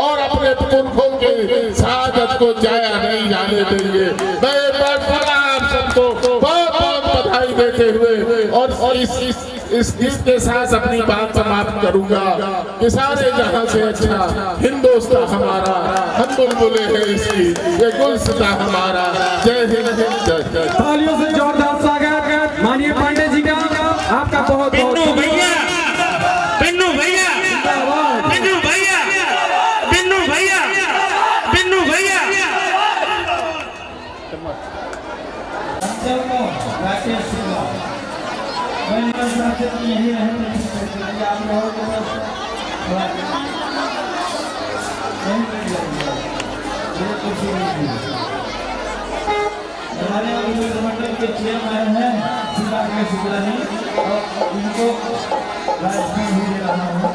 और अपने पुरखों के शहादत को जाया नहीं जाने देंगे। मैं आप सबको बहुत बहुत बधाई देते हुए और इसके साथ अपनी बात समाप्त करूंगा कि सारे जहां से अच्छा हिंदुस्तान हमारा, हम बुलबुले हैं इसकी, ये गुलसिता हमारा। जय हिंद, जय जय। तालियों से जोरदार स्वागत माननीय पांडे जी का, आपका बहुत बहुत पिन्नू भैया, पिन्नू भैया, पिन्नू भैया, पिन्नू भैया, पिन्नू भैया। यही रहेंगे हमारे मंडल के चेयरमैन हैं शुक्लानी, और उनको राजस्थान भी दे रहा हूँ।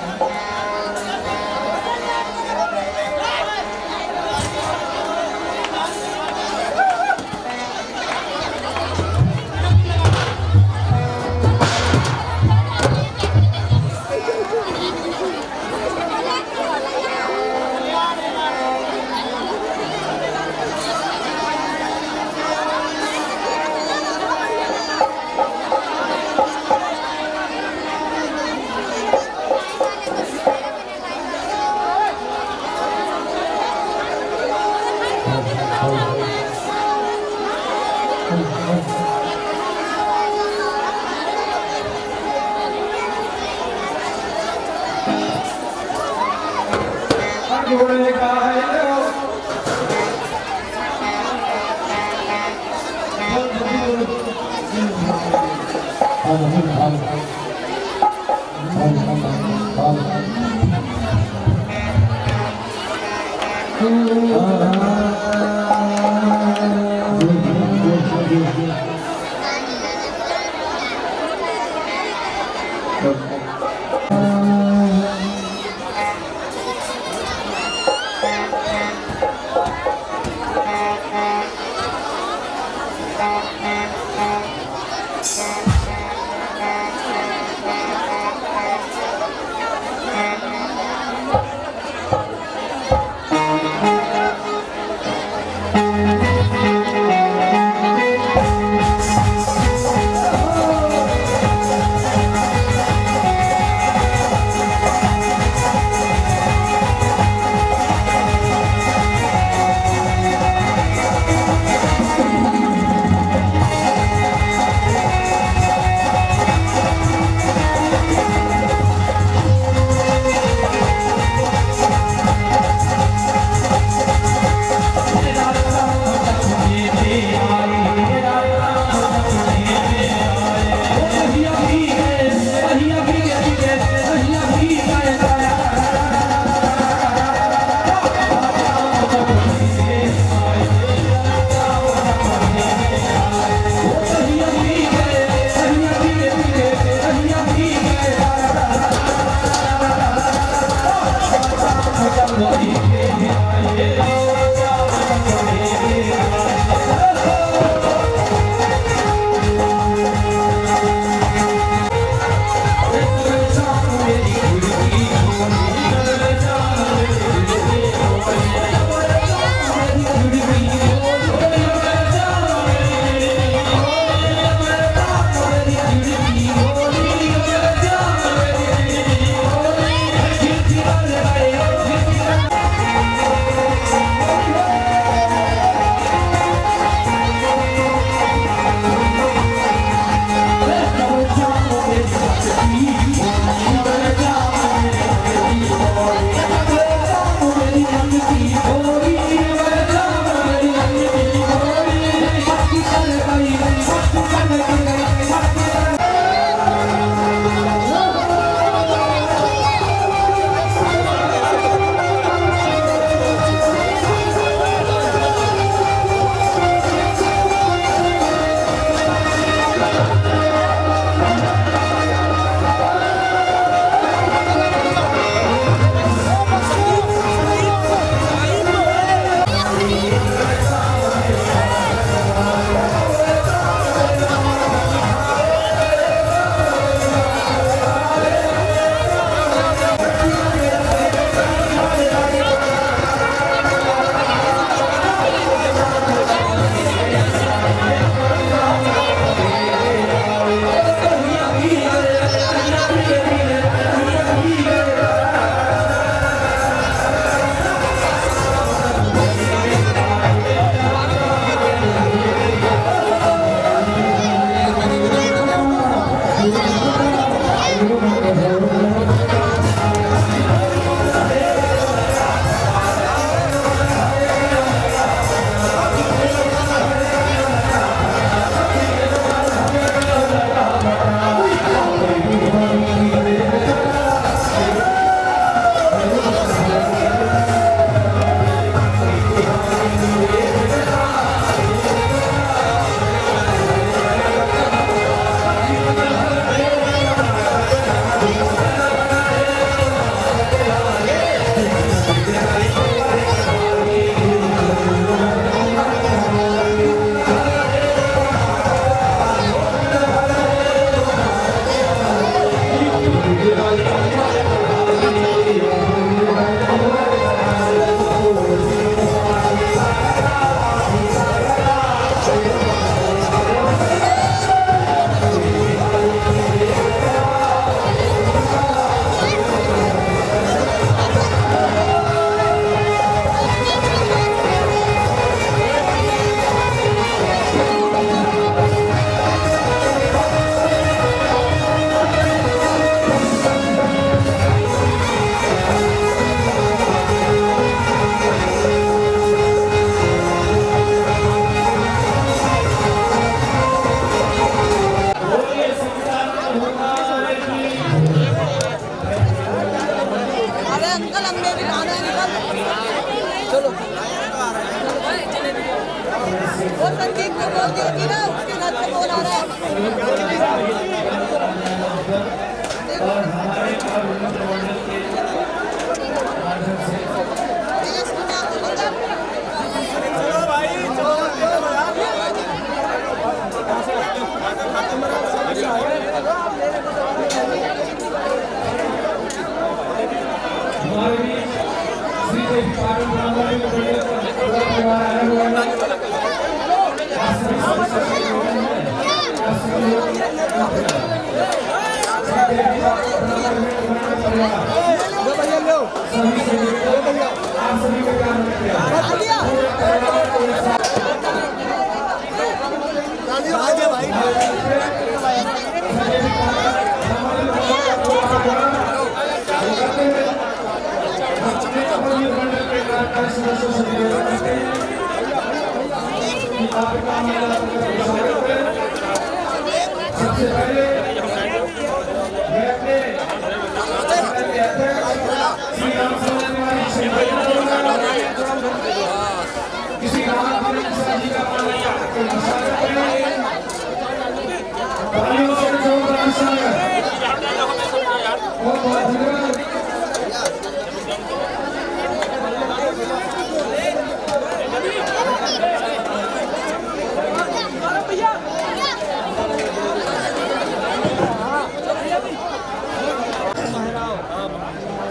वो संदीप को बोल दिया कि ना उसके घर से बोल आ रहा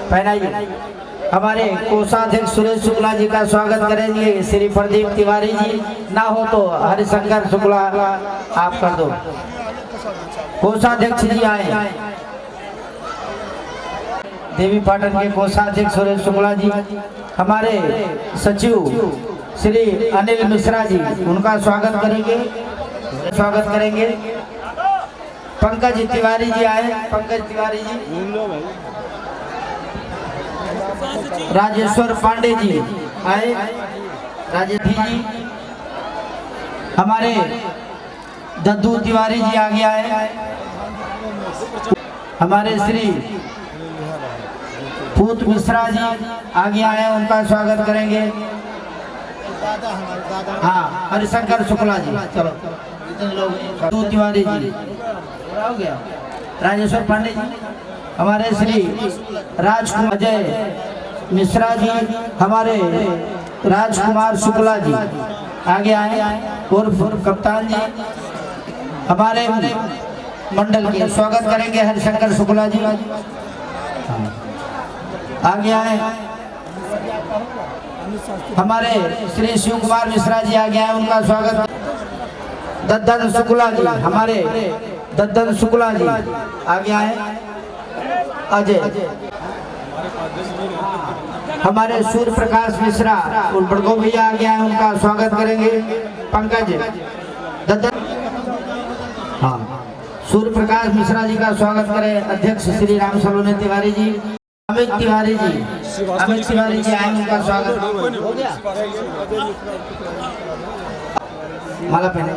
पहनाइए। हमारे कोषाध्यक्ष सुरेश शुक्ला जी का स्वागत करेंगे श्री प्रदीप तिवारी जी, ना हो तो हरिशंकर शुक्ला आप कर दो। कोषाध्यक्ष जी आए, देवी पाटन के कोषाध्यक्ष सुरेश शुक्ला जी। हमारे सचिव श्री अनिल मिश्रा जी, उनका स्वागत करेंगे। पंकज तिवारी जी आए, पंकज तिवारी जी। राजेश्वर पांडे जी आए, राजेश जी। हमारे दद्दू तिवारी जी आगे आए। हमारे श्री पूत मिश्रा जी आगे आए, उनका स्वागत करेंगे। हाँ, हरिशंकर शुक्ला जी, चलो दद्दू तिवारी जी हो गया। राजेश्वर पांडे जी, हमारे श्री राजकुमार अजय मिश्रा जी, हमारे राजकुमार शुक्ला जी आगे आए, और कप्तान जी हमारे मंडल के स्वागत करेंगे हरिशंकर शुक्ला जी आगे आए। हमारे श्री शिव कुमार मिश्रा जी आगे आए, उनका स्वागत। दद्दन शुक्ला जी, हमारे दद्दन शुक्ला जी आगे आए। अजय, हमारे सूर्य प्रकाश मिश्रा और बड़गो भैया आगे आए, उनका स्वागत करेंगे। पंकज दद्दन, हाँ, सूर्य प्रकाश मिश्रा जी का स्वागत करें अध्यक्ष श्री राम सलोनी तिवारी जी। अमित तिवारी जी, अमित तिवारी जी आए, उनका स्वागत हो गया। माला पहने।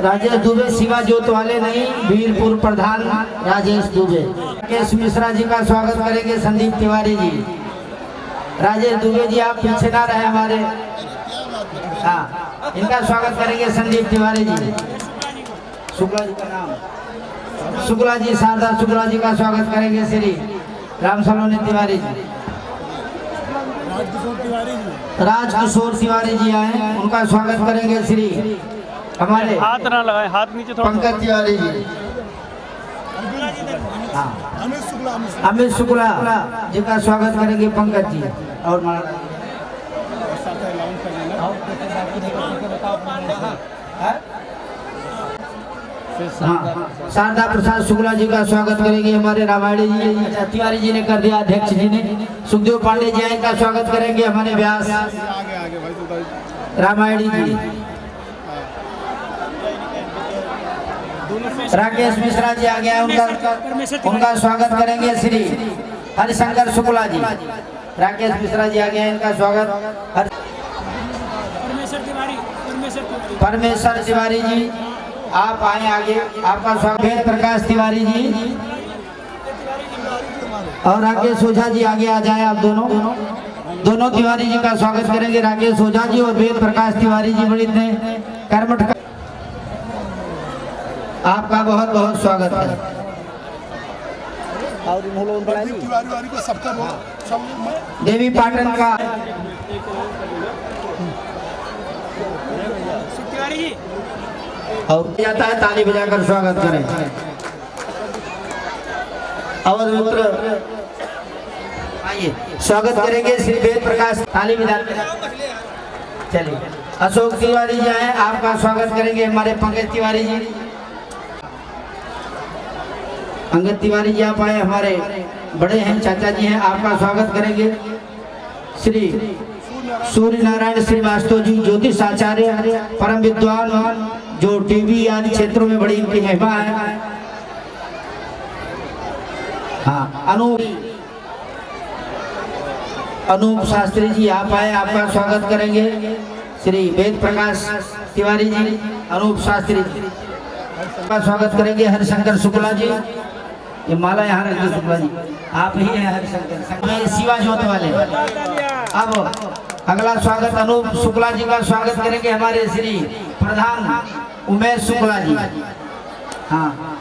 राजेश दुबे, शिवा जोत वाले नहीं, वीरपुर प्रधान राजेश दुबे। राकेश मिश्रा जी का स्वागत करेंगे संदीप तिवारी जी। राजेश दुबे जी आप पीछे ना रहे हमारे, हाँ, इनका स्वागत करेंगे संदीप तिवारी जी। शुक्ला जी का नाम शुक्ला जी, शारदा शुक्ला जी का स्वागत करेंगे श्री राम सलोनी तिवारी जी। राजकिशोर तिवारी जी आए, उनका स्वागत करेंगे श्री हमारे हाथ ना लगाए, हाथ नीचे थोड़ा। पंकज तिवारी जी, हाँ, अमित शुक्ला जी का स्वागत करेंगे पंकज जी। और हाँ, शारदा प्रसाद शुक्ला जी का स्वागत करेंगे हमारे रामायणी जी। तिवारी जी ने कर दिया, अध्यक्ष जी ने। सुखदेव पांडे जी का स्वागत करेंगे हमारे व्यास रामायणी जी। राकेश मिश्रा जी आ गया, उनका स्वागत करेंगे श्री हरिशंकर शुक्ला जी। राकेश मिश्रा जी आ गया, इनका स्वागत। परमेश्वर तिवारी जी आप आए आगे, आपका स्वागत। वेद प्रकाश तिवारी जी और राकेश ओझा जी आगे आ जाए। आप दोनों तिवारी जी का स्वागत करेंगे, राकेश ओझा जी और वेद प्रकाश तिवारी जी। बड़ी कर्मठ आपका बहुत बहुत स्वागत है। देवी पाटन का और जाता है, ताली बजाकर स्वागत करें। अवध मित्र आइए, स्वागत करेंगे श्री वेद प्रकाश, ताली बजाकर। चलिए, अशोक तिवारी जी आए, आपका स्वागत करेंगे हमारे पंकज तिवारी जी। अंगद तिवारी जी आप आए, हमारे बड़े हैं, चाचा जी हैं, आपका स्वागत करेंगे श्री सूर्य नारायण श्रीवास्तव जी, ज्योतिष आचार्य, परम विद्वान, जो टीवी आदि क्षेत्रों में बड़ी इनकी महिमा है। हाँ, अनूप शास्त्री जी आप आए, आपका स्वागत करेंगे श्री वेद प्रकाश तिवारी जी। अनूप शास्त्री जी का स्वागत करेंगे हरिशंकर शुक्ला जी। ये माला यहाँ रखिए शुक्ला जी, आप ही हैं हरिशंकर शिवा जोत वाले। अब अगला स्वागत अनूप शुक्ला जी का स्वागत करेंगे हमारे श्री प्रधान उमेश शुक्ला जी। हाँ,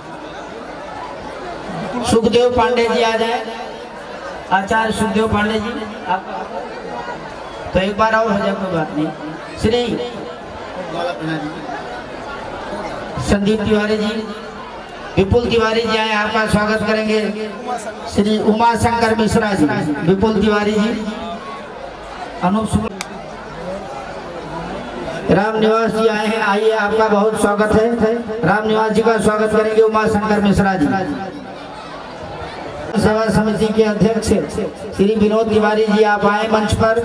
सुखदेव पांडे जी आ जाए, आचार्य सुखदेव पांडे जी। आप तो एक बार और हो जाए, कोई बात नहीं। श्री संदीप तिवारी जी, विपुल तिवारी जी आए, आपका स्वागत करेंगे श्री उमा शंकर मिश्रा जी। विपुल तिवारी जी, अनूप राम निवास जी आए हैं, आइए आपका बहुत स्वागत है। राम निवास जी का स्वागत करेंगे उमा शंकर मिश्रा जी। सेवा समिति के अध्यक्ष श्री विनोद तिवारी जी आप आए मंच पर।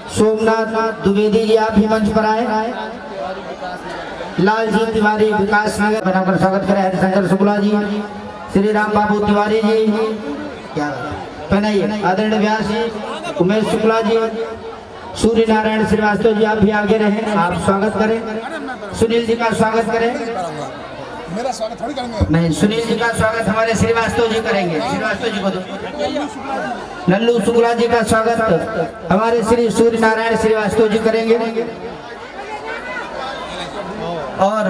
सोमनाथ द्विवेदी जी आप भी मंच पर आए। लाल जी तिवारी विकास नगर बनाकर स्वागत करें। हरिशंकर शुक्ला जी, श्री राम बाबू तिवारी जी, क्या पहनाइए। आदरणीय व्यास जी, उमेश शुक्ला जी, सूर्य नारायण श्रीवास्तव जी आप भी आगे रहे, आप स्वागत करें। सुनील जी का स्वागत करें। मेरा स्वागत थोड़ी करेंगे, नहीं, सुनील जी का स्वागत हमारे श्रीवास्तव जी करेंगे। श्रीवास्तव जी को दो। लल्लू शुक्ला जी का स्वागत हमारे श्री सूर्य नारायण श्रीवास्तव जी करेंगे। और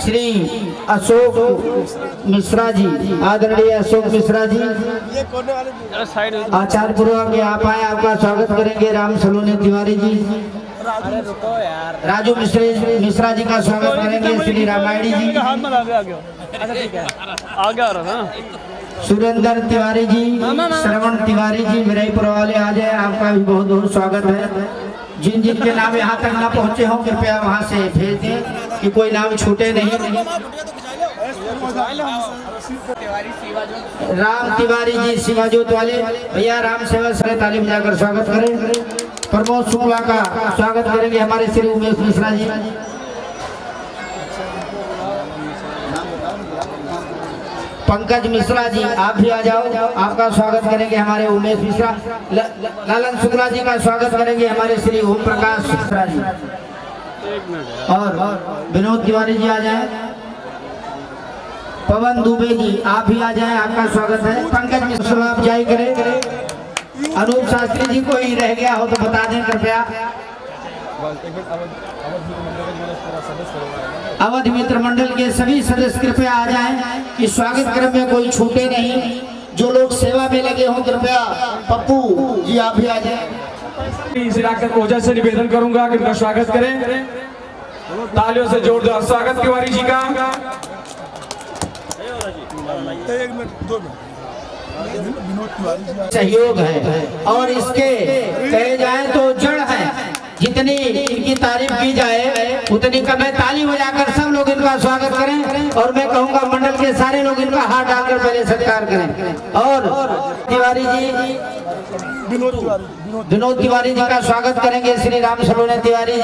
श्री अशोक मिश्रा जी, आदरणीय अशोक मिश्रा जी आचार्य पूर्वक आप आए, आपका स्वागत करेंगे। राम सलोनी तिवारी जी, राजू मिश्रा जी का स्वागत करेंगे। श्री रामायणी जी, सुरेंद्र तिवारी जी, श्रवण तिवारी जी, विरयपुर वाले आ जाए, आपका भी बहुत बहुत स्वागत है। जिन जिन के नाम यहाँ तक ना पहुँचे हों कृपया वहाँ से भेज दें कि कोई नाम छूटे नहीं। राम तिवारी जी शिवाजोत वाले भैया, राम सेवा से ताली बजाकर स्वागत करें। प्रमोद शुक्ला का स्वागत करेंगे हमारे श्री उमेश मिश्रा जी। पंकज मिश्रा जी आप भी आ जाओ, आपका स्वागत करेंगे हमारे उमेश मिश्रा। लालन शुक्ला जी का स्वागत करेंगे हमारे श्री ओम प्रकाश मिश्रा जी। और विनोद तिवारी जी आ जाए। पवन दुबे जी आप भी आ जाए, आपका स्वागत है। पंकज मिश्रा आप जाए करें। अनूप शास्त्री जी कोई रह गया हो तो बता दें कृपया। अवध मित्र मंडल के सभी सदस्य कृपया आ जाएं कि स्वागत क्रम में कोई छूटे नहीं। जो लोग सेवा में लगे हों कृपया, पप्पू जी आप भी आ जाएं। इस इलाके को वजह से निवेदन करूंगा कि उनका स्वागत करें। तालियों से जोरदार स्वागत तिवारी जी का। सहयोग है और इसके कहे जाए तो जड़ है। जितनी इनकी तारीफ की जाए उतनी कम है। ताली बजाकर सब लोग इनका स्वागत करें और मैं कहूंगा मंडल के सारे लोग इनका हाथ डालकर पहले सत्कार करें। और तिवारी जी, विनोद तिवारी जी का स्वागत करेंगे। श्री राम सलोनी तिवारी जी,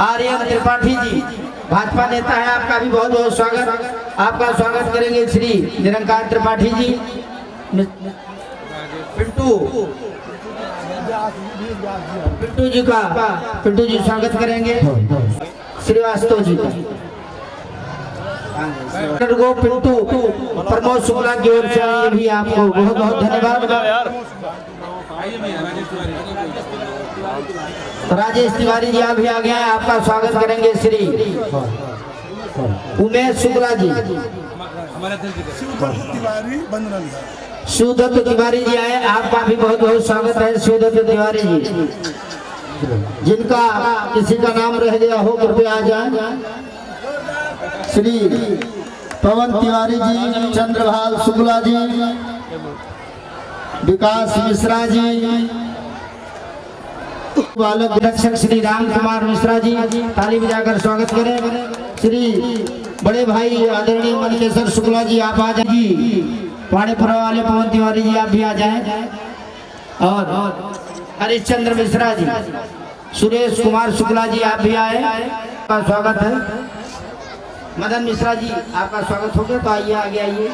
आर्यन त्रिपाठी जी भाजपा नेता है, आपका भी बहुत बहुत स्वागत। आपका स्वागत करेंगे श्री निरंकार त्रिपाठी जी। पिंटू जी स्वागत करेंगे। श्रीवास्तव जी का पिंटू प्रमोद शुक्ला की ओर से भी आपको बहुत बहुत धन्यवाद। राजेश तिवारी जी आप भी आ गए हैं, आपका स्वागत करेंगे श्री उमेश शुक्ला जी। शिवदत्त तिवारी जी आए, आपका भी बहुत बहुत स्वागत है। शिवदत्त तिवारी जी, जिनका किसी का नाम रह गया हो कृपया आ जाए। श्री पवन तिवारी जी, चंद्रभाल शुक्ला जी, विकास मिश्रा जी, बालक रक्षक श्री राम कुमार मिश्रा जी, ताली बजाकर स्वागत करें। श्री बड़े भाई आदरणीय मणिकेश्वर शुक्ला जी आप आ जाइए। पाड़ेपुरा वाले पवन तिवारी जी आप भी आ जाएं। और हरिश्चंद्र मिश्रा जी, सुरेश कुमार शुक्ला जी आप भी आए, आपका स्वागत है। मदन मिश्रा जी आपका स्वागत हो गया तो आइए आगे आइए।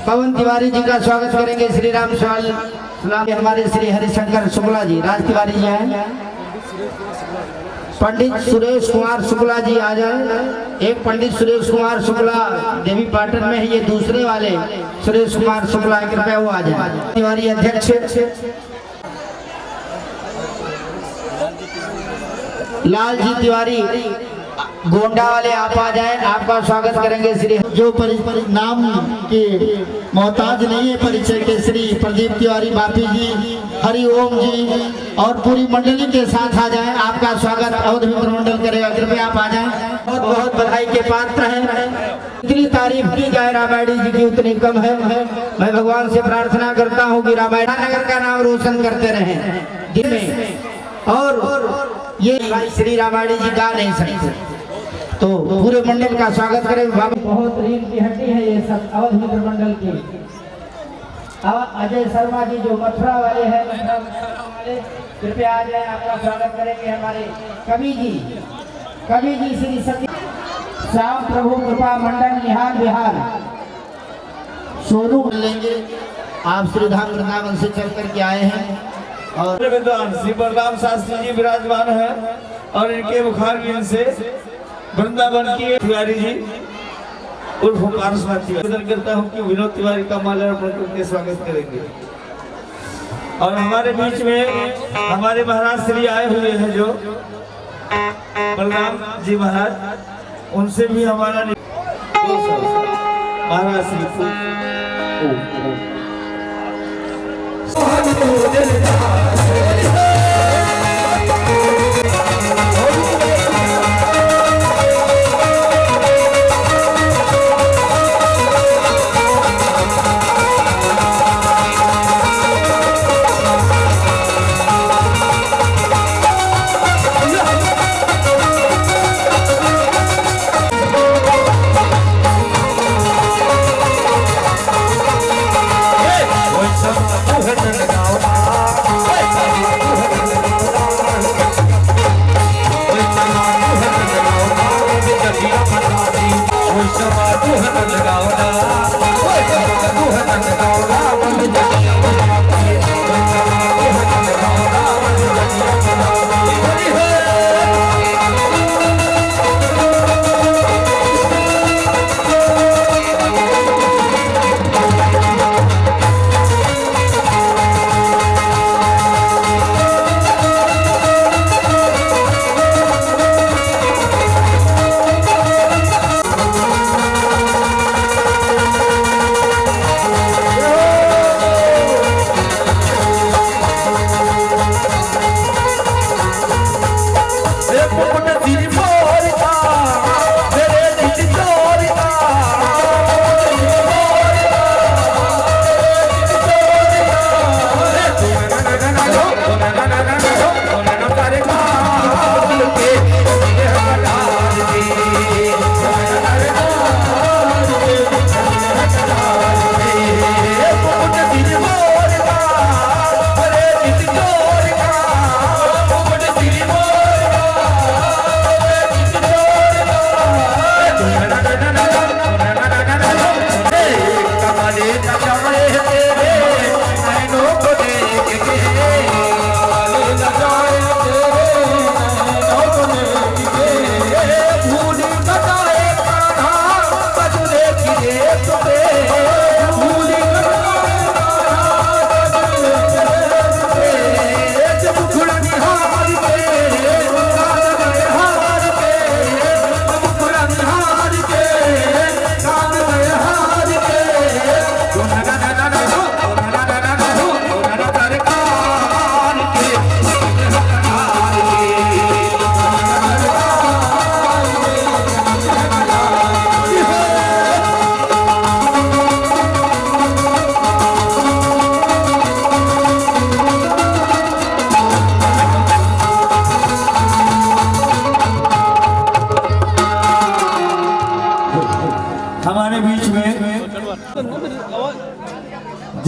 पवन तिवारी जी का स्वागत करेंगे। श्री राम सलाम हमारे श्री हरिशंकर शुक्ला जी। राज तिवारी जी आए। पंडित सुरेश कुमार शुक्ला जी आ जाए। एक पंडित सुरेश कुमार शुक्ला देवी पाटन में है, ये दूसरे वाले सुरेश कुमार शुक्ला कृपया वो आ जाए। तिवारी अध्यक्ष लाल जी तिवारी गोंडा वाले आप आ जाएं, आपका स्वागत करेंगे। श्री जो नाम के मोहताज नहीं है परिचय के, श्री प्रदीप तिवारी बापी जी, हरिओम जी और पूरी मंडली के साथ आ जाएं। आपका स्वागत अवध मित्र मंडल करेगा, कृपया आप आ जाएं। बहुत बहुत बधाई के पात्र हैं। जितनी तारीफ की जाए रामायणी जी की उतनी कम है। मैं भगवान से प्रार्थना करता हूँ कि रामायण नगर का नाम रोशन करते रहें दिन में, और ये भाई श्री रामायणी जी गा नहीं सकते तो पूरे मंडल का स्वागत करें। बहुत रीढ़ की हड्डी है ये सब अवध मित्र मंडल की। अजय शर्मा जी जो मथुरा वाले हैं, मथुरा वाले कृपया आ जाए, आपका स्वागत करेंगे। हमारे कवि जी श्री सत्य श्याम प्रभु कृपा मंडल निहाल बिहार सोनू लेंगे। आप श्रीधाम वृंदावन से चल करके आए हैं और विद्वान श्री बलराम शास्त्री जी विराजमान है और इनके मुखार से वृंदावन की तिवारी जी उर्फ पारसनाथ निवेदन करता हूँ कि विनोद तिवारी का माल्यार्पण करके स्वागत करेंगे। और हमारे बीच में हमारे महाराज श्री आए हुए हैं जो बलराम जी महाराज, उनसे भी हमारा महाराज श्री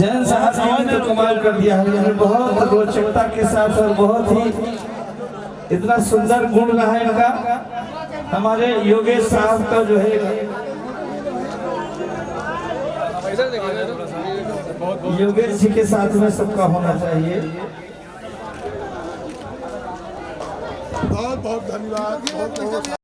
जैन साहब ने तो कमाल कर दिया है, बहुत रोचकता के साथ और बहुत ही इतना सुंदर गुण रहा है इनका। हमारे योगेश साहब का जो है योगेश जी के साथ में सबका होना चाहिए। बहुत बहुत धन्यवाद। बहुत बहुत